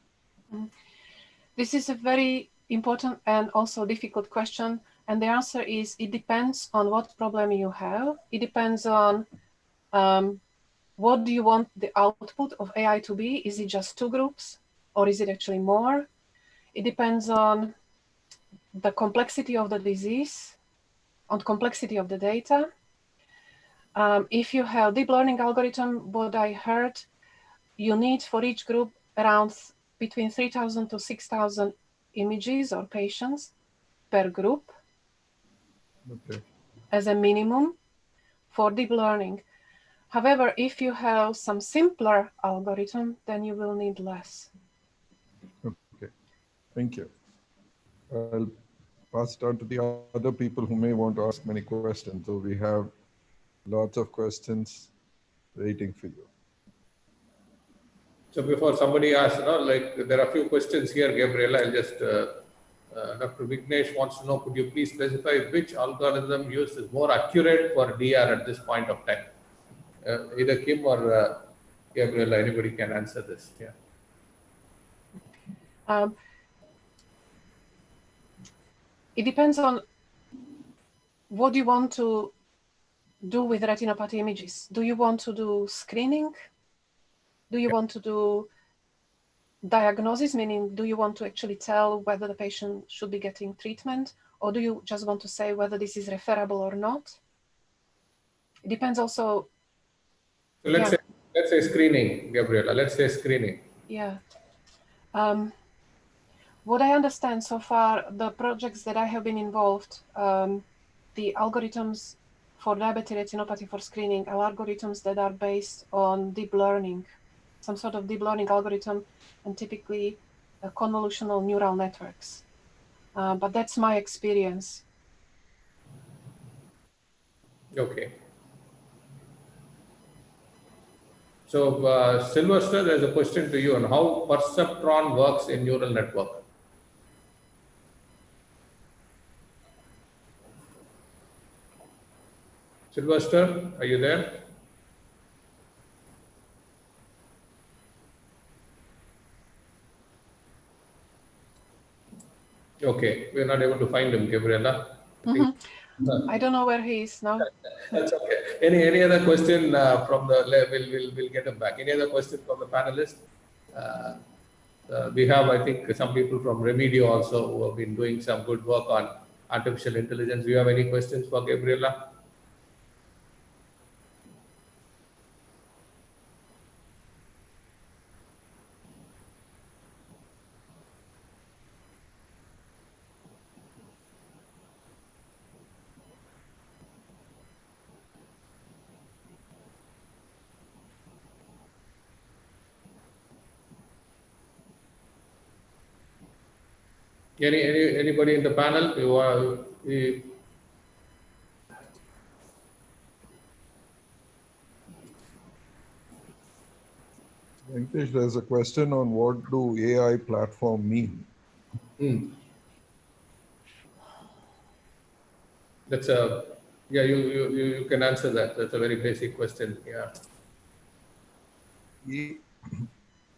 This is a very important and also difficult question. And the answer is, it depends on what problem you have. It depends on what do you want the output of AI to be? Is it just 2 groups, or is it actually more? It depends on the complexity of the disease, on complexity of the data. If you have deep learning algorithm, what I heard, you need for each group around between 3,000 to 6,000 images or patients per group. Okay. As a minimum for deep learning. However, if you have some simpler algorithm, then you will need less. Okay, thank you. I'll pass it on to the other people who may want to ask many questions. So we have lots of questions waiting for you. So before somebody asks, there are a few questions here, Gabriela. I'll just, Dr. Vignesh wants to know, could you please specify which algorithm used is more accurate for DR at this point of time? Either Kim or Gabriela, anybody can answer this. Yeah. It depends on what you want to do with retinopathy images. Do you want to do screening? Do you want to do diagnosis, meaning do you want to actually tell whether the patient should be getting treatment, or do you just want to say whether this is referable or not? It depends also. So let's say screening, Gabriela. Let's say screening. Yeah. What I understand so far, the projects that I have been involved, the algorithms for diabetic retinopathy for screening are algorithms that are based on deep learning, some sort of deep learning algorithm, and typically convolutional neural networks. But that's my experience. Okay. So, Silvester, there's a question to you on how Perceptron works in neural network. Silvester, are you there? Okay, we're not able to find him, Gabriela. I don't know where he is now. That's okay. Any other question from the we'll get him back. Any other question from the panelists? We have, I think, some people from Remedio also who have been doing some good work on artificial intelligence. Do you have any questions for Gabriela? Anybody in the panel? Venkatesh, there's a question on what do AI platform mean? That's a, yeah, you can answer that. That's a very basic question. Yeah.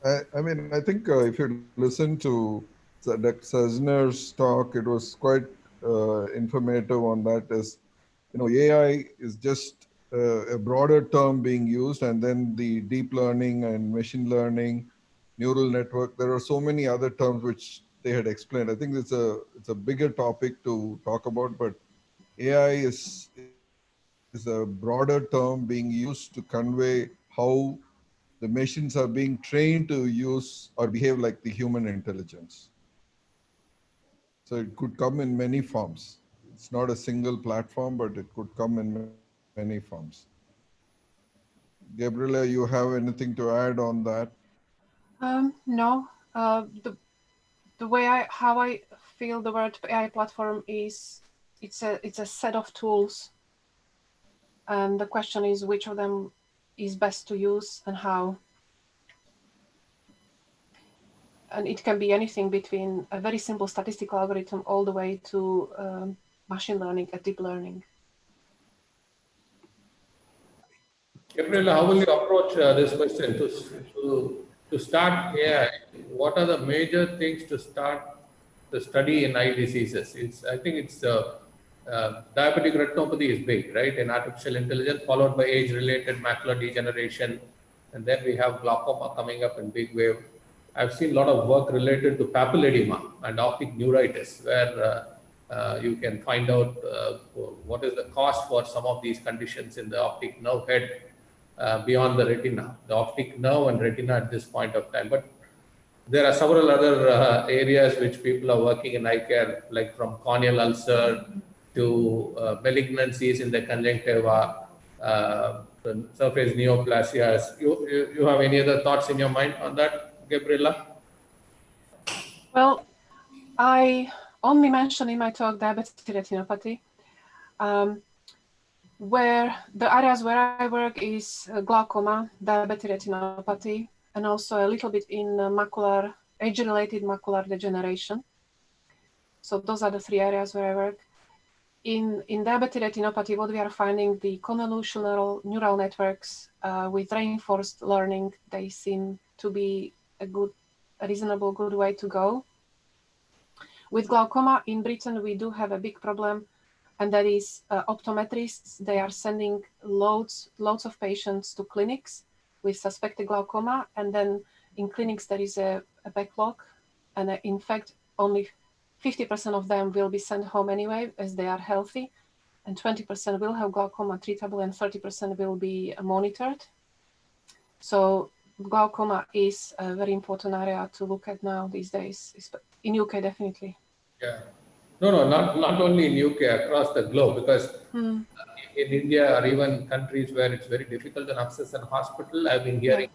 I mean, I think if you listen to Czanner's talk, it was quite informative on that. AI is just a broader term being used, and then the deep learning and machine learning, neural network. There are so many other terms which they had explained. I think it's a bigger topic to talk about, but AI is a broader term being used to convey how the machines are being trained to use or behave like the human intelligence. So it could come in many forms. It's not a single platform, but it could come in many forms. Gabriela, you have anything to add on that? No, the way how I feel the word AI platform is it's a set of tools, and the question is which of them is best to use and how. And it can be anything between a very simple statistical algorithm all the way to machine learning and deep learning. Gabriela, how will you approach this question to start AI? What are the major things to start the study in eye diseases? I think it's diabetic retinopathy is big, right? In artificial intelligence, followed by age-related macular degeneration, and then we have glaucoma coming up in big wave. I've seen a lot of work related to papilledema and optic neuritis, where you can find out what is the cost for some of these conditions in the optic nerve head beyond the retina, the optic nerve and retina at this point of time. But there are several other areas which people are working in eye care, like from corneal ulcer to malignancies in the conjunctiva, surface neoplasias. You have any other thoughts in your mind on that, Gabriela? Well, I only mentioned in my talk diabetic retinopathy, where the areas where I work is glaucoma, diabetic retinopathy, and also a little bit in age-related macular degeneration. So those are the three areas where I work. In diabetic retinopathy, what we are finding, the convolutional neural networks with reinforced learning, they seem to be a reasonable good way to go. With glaucoma in Britain, we do have a big problem, and that is optometrists. They are sending loads of patients to clinics with suspected glaucoma, and then in clinics there is a backlog, and in fact only 50% of them will be sent home anyway as they are healthy, and 20% will have glaucoma treatable, and 30% will be monitored. So glaucoma is a very important area to look at now these days, in UK definitely. Yeah. No, not only in UK, across the globe, because in India or even countries where it's very difficult to access a hospital, I've been hearing,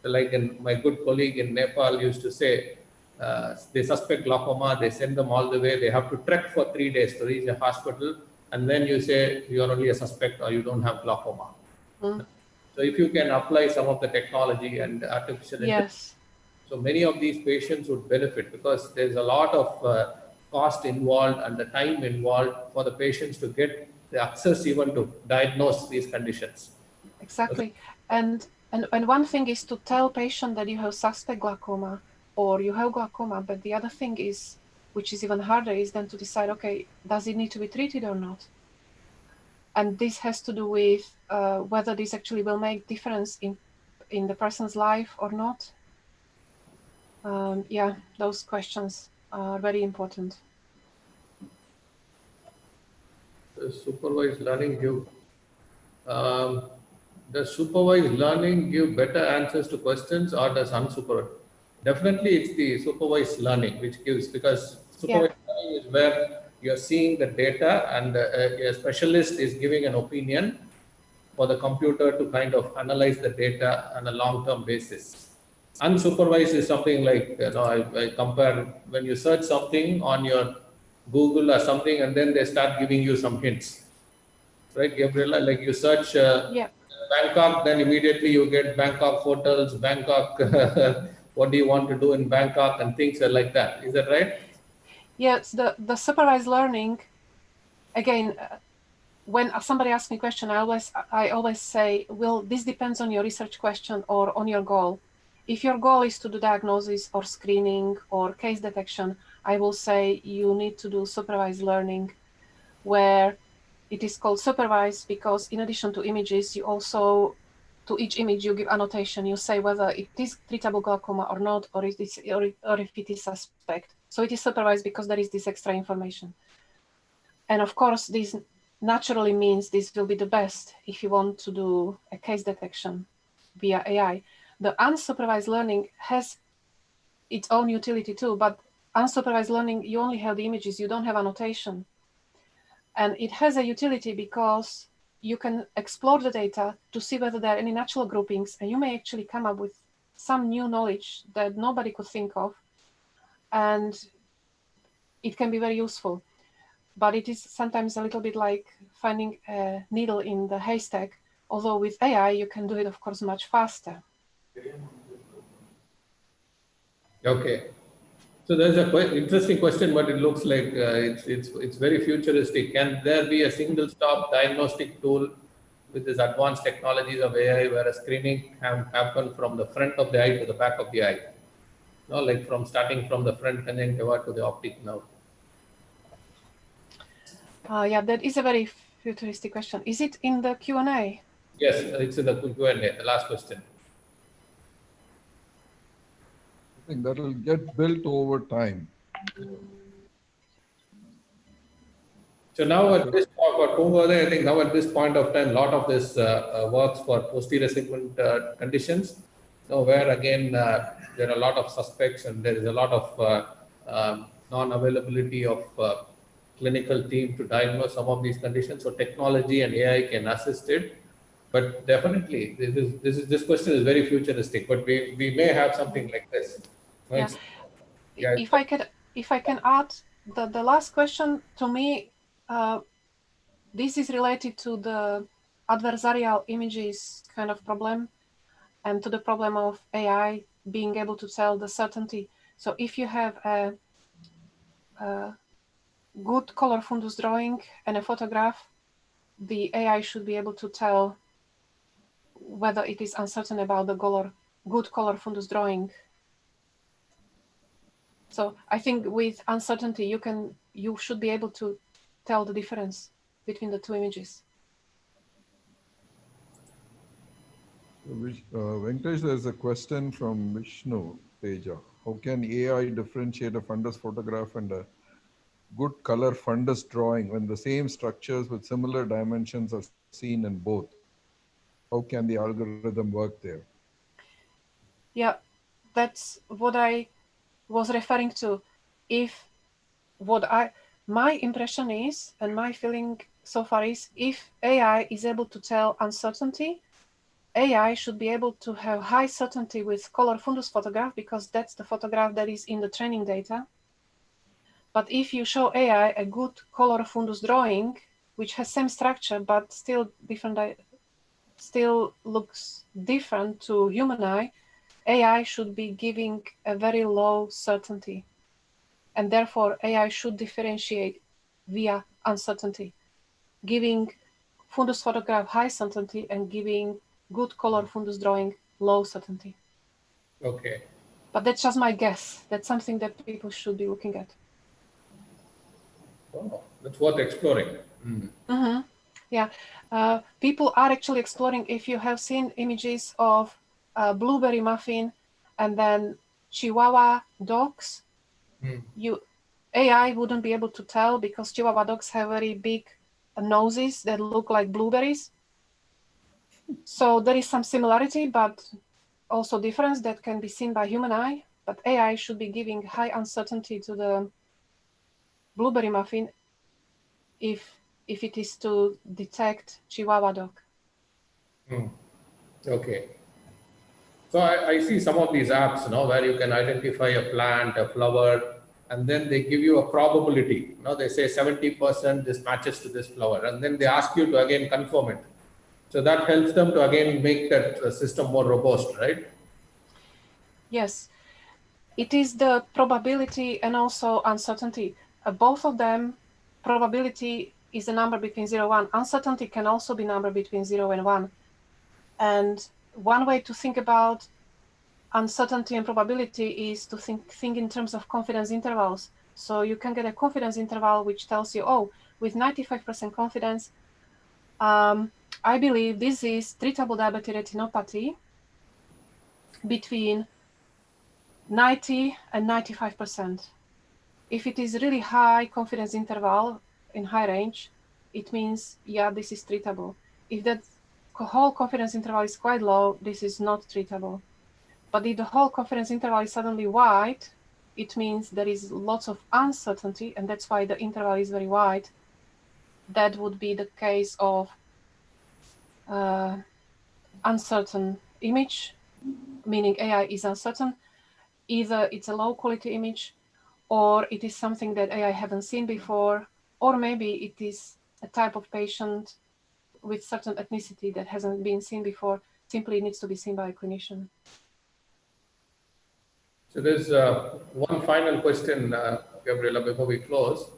like my good colleague in Nepal used to say, they suspect glaucoma, they send them all the way, they have to trek for 3 days to reach a hospital, and then you say you're only a suspect or you don't have glaucoma. So if you can apply some of the technology and artificial intelligence, so many of these patients would benefit, because there's a lot of cost involved and the time involved for the patients to get the access even to diagnose these conditions. Exactly. And one thing is to tell patient that you have suspect glaucoma or you have glaucoma, but the other thing is, which is even harder, is then to decide, okay, does it need to be treated or not? And this has to do with whether this actually will make difference in the person's life or not. Yeah, those questions are very important. The supervised learning does supervised learning give better answers to questions, or does unsupervised? Definitely it's the supervised learning which gives, because supervised learning is where you're seeing the data and a specialist is giving an opinion for the computer to kind of analyze the data on a long-term basis. Unsupervised is something like, I compare when you search something on your Google or something, and then they start giving you some hints, right, Gabriela? Like you search Bangkok, then immediately you get Bangkok hotels, Bangkok, what do you want to do in Bangkok, and things are like that. Is that right? Yes, the supervised learning, again, when somebody asks me a question, I always say, well, this depends on your research question or on your goal. If your goal is to do diagnosis or screening or case detection, I will say you need to do supervised learning, where it is called supervised because in addition to images, you also, to each image, you give annotation. You say whether it is treatable glaucoma or not, or if it is suspect. So it is supervised because there is this extra information. And of course, this naturally means this will be the best if you want to do a case detection via AI. The unsupervised learning has its own utility too, but unsupervised learning, you only have the images, you don't have annotation. And it has a utility because you can explore the data to see whether there are any natural groupings, and you may actually come up with some new knowledge that nobody could think of, and it can be very useful. But it is sometimes a little bit like finding a needle in the haystack, although with AI you can do it, of course, much faster. Okay. So there's a quite interesting question, but it looks like it's very futuristic. Can there be a single stop diagnostic tool with this advanced technologies of AI where a screening can happen from the front of the eye to the back of the eye? No, like from starting from the front conjunctiva to the optic nerve. Yeah, that is a very futuristic question. Is it in the Q&A? Yes, it's in the Q&A, the last question. I think that will get built over time. So now at this point, I think now at this point of time, a lot of this works for posterior segment conditions. So where again there are a lot of suspects and there is a lot of non-availability of clinical team to diagnose some of these conditions. So technology and AI can assist it. But definitely, this question is very futuristic. But we may have something like this. Yeah. Yeah. If I can add the last question, to me, this is related to the adversarial images kind of problem and to the problem of AI being able to tell the certainty. So if you have a good color fundus drawing and a photograph, the AI should be able to tell whether it is uncertain about the good color fundus drawing. So I think with uncertainty, you should be able to tell the difference between the two images. Venkatesh, there's a question from Vishnu Teja. How can AI differentiate a fundus photograph and a good color fundus drawing when the same structures with similar dimensions are seen in both? How can the algorithm work there? Yeah, that's what I was referring to. My impression is, and my feeling so far is, if AI is able to tell uncertainty, AI should be able to have high certainty with color fundus photograph because that's the photograph that is in the training data. But if you show AI a good color fundus drawing, which has same structure but still looks different to human eye, AI should be giving a very low certainty. And therefore, AI should differentiate via uncertainty, giving fundus photograph high certainty and giving good color fundus drawing low certainty. Okay. But that's just my guess. That's something that people should be looking at. Oh, that's worth exploring. Mm-hmm. Yeah, people are actually exploring. If you have seen images of blueberry muffin and then Chihuahua dogs, AI wouldn't be able to tell because Chihuahua dogs have very big noses that look like blueberries. So there is some similarity, but also difference that can be seen by human eye. But AI should be giving high uncertainty to the blueberry muffin if it is to detect Chihuahua dog. Okay. So I see some of these apps, where you can identify a plant, a flower, and then they give you a probability. They say 70% this matches to this flower, and then they ask you to again confirm it. So that helps them to again make that system more robust, right? Yes, it is the probability and also uncertainty. Both of them, probability is a number between 0 and 1. Uncertainty can also be a number between 0 and 1. And one way to think about uncertainty and probability is to think in terms of confidence intervals. So you can get a confidence interval which tells you, oh, with 95% confidence, I believe this is treatable diabetic retinopathy between 90 and 95%. If it is really high confidence interval in high range, it means, yeah, this is treatable. If that whole confidence interval is quite low, this is not treatable. But if the whole confidence interval is suddenly wide, it means there is lots of uncertainty, and that's why the interval is very wide. That would be the case of uncertain image, meaning AI is uncertain. Either it's a low quality image, or it is something that AI haven't seen before, or maybe it is a type of patient with certain ethnicity that hasn't been seen before, simply needs to be seen by a clinician. So there's one final question, Gabriela, before we close.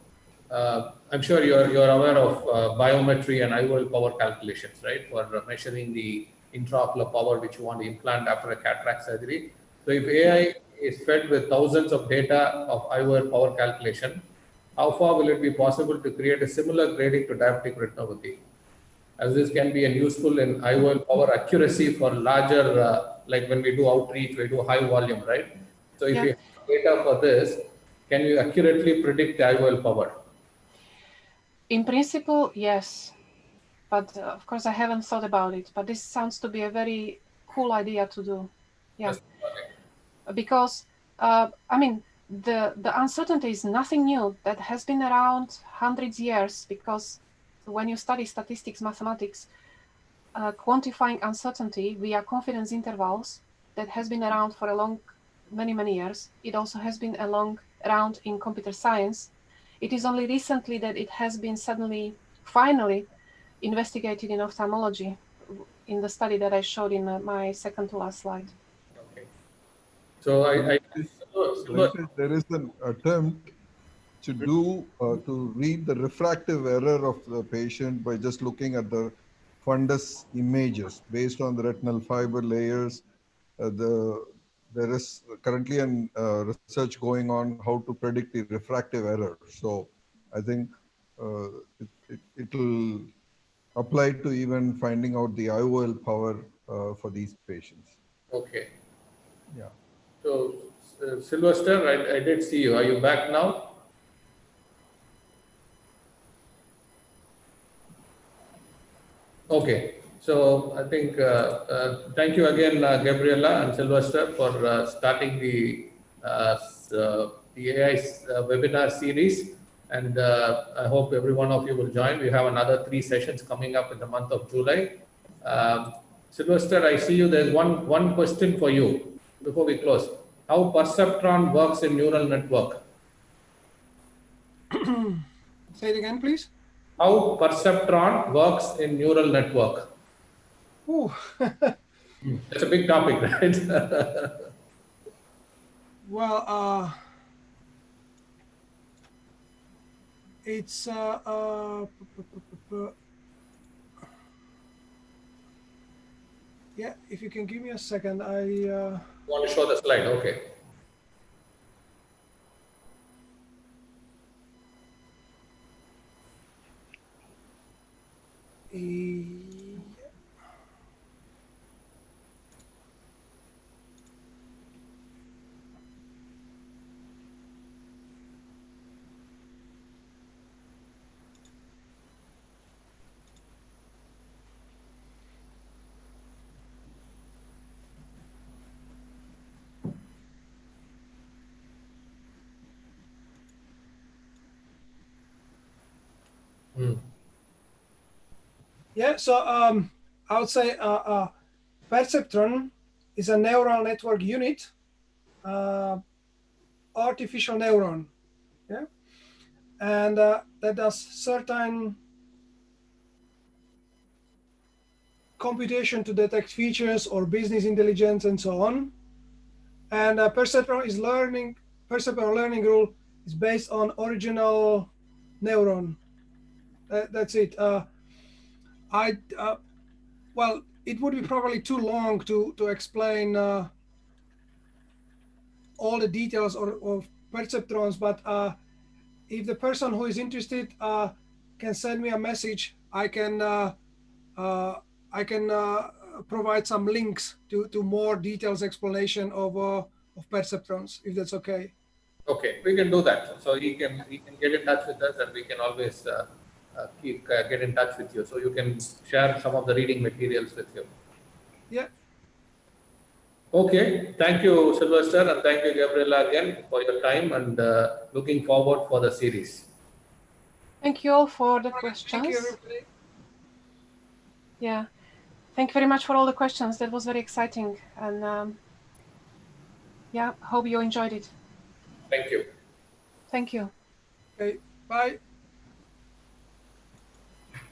I'm sure you're aware of biometry and IOL power calculations, right? For measuring the intraocular power which you want to implant after a cataract surgery. So if AI is fed with thousands of data of IOL power calculation, how far will it be possible to create a similar grading to diabetic retinopathy? As this can be useful in IOL power accuracy for larger, like when we do outreach, we do high volume, right? So if Yeah. you have data for this, can you accurately predict the IOL power? In principle, yes, but of course I haven't thought about it, but this sounds to be a very cool idea to do. Yeah, because I mean, the uncertainty is nothing new. That has been around hundreds of years, because when you study statistics, mathematics, quantifying uncertainty via confidence intervals, that has been around for many years. It also has been around in computer science. It is only recently that it has been finally investigated in ophthalmology, in the study that I showed in my second to last slide. Okay. So There is an attempt to do to read the refractive error of the patient by just looking at the fundus images based on the retinal fiber layers. There is currently an research going on how to predict the refractive error. So I think it will apply to even finding out the IOL power for these patients. Okay. Yeah. So Silvester, I did see you. Are you back now? Okay. So I think thank you again, Gabriela and Silvester, for starting the AI webinar series. And I hope every one of you will join. We have another 3 sessions coming up in the month of July. Silvester, I see you. There's one question for you before we close. How Perceptron works in neural network? Say it again, please. How Perceptron works in neural network? Ooh. That's a big topic, right? Well, it's yeah. If you can give me a second, I want to show the slide. Okay. Yeah, so I would say Perceptron is a neural network unit, artificial neuron, yeah, and that does certain computation to detect features or business intelligence and so on. And Perceptron learning rule is based on original neuron. That's it. Well, it would be probably too long to explain all the details of perceptrons, but if the person who is interested can send me a message, I can provide some links to more details explanation of perceptrons, if that's okay. Okay, we can do that. So he can get in touch with us, and we can always get in touch with you. So you can share some of the reading materials with you. Yeah. Okay, thank you, Silvester, and thank you, Gabriela, again for your time, and looking forward for the series. Thank you all for the questions. Thank you, everybody. Yeah, Thank you very much for all the questions. That was very exciting. And yeah, hope you enjoyed it. Thank you. Thank you. Okay, bye.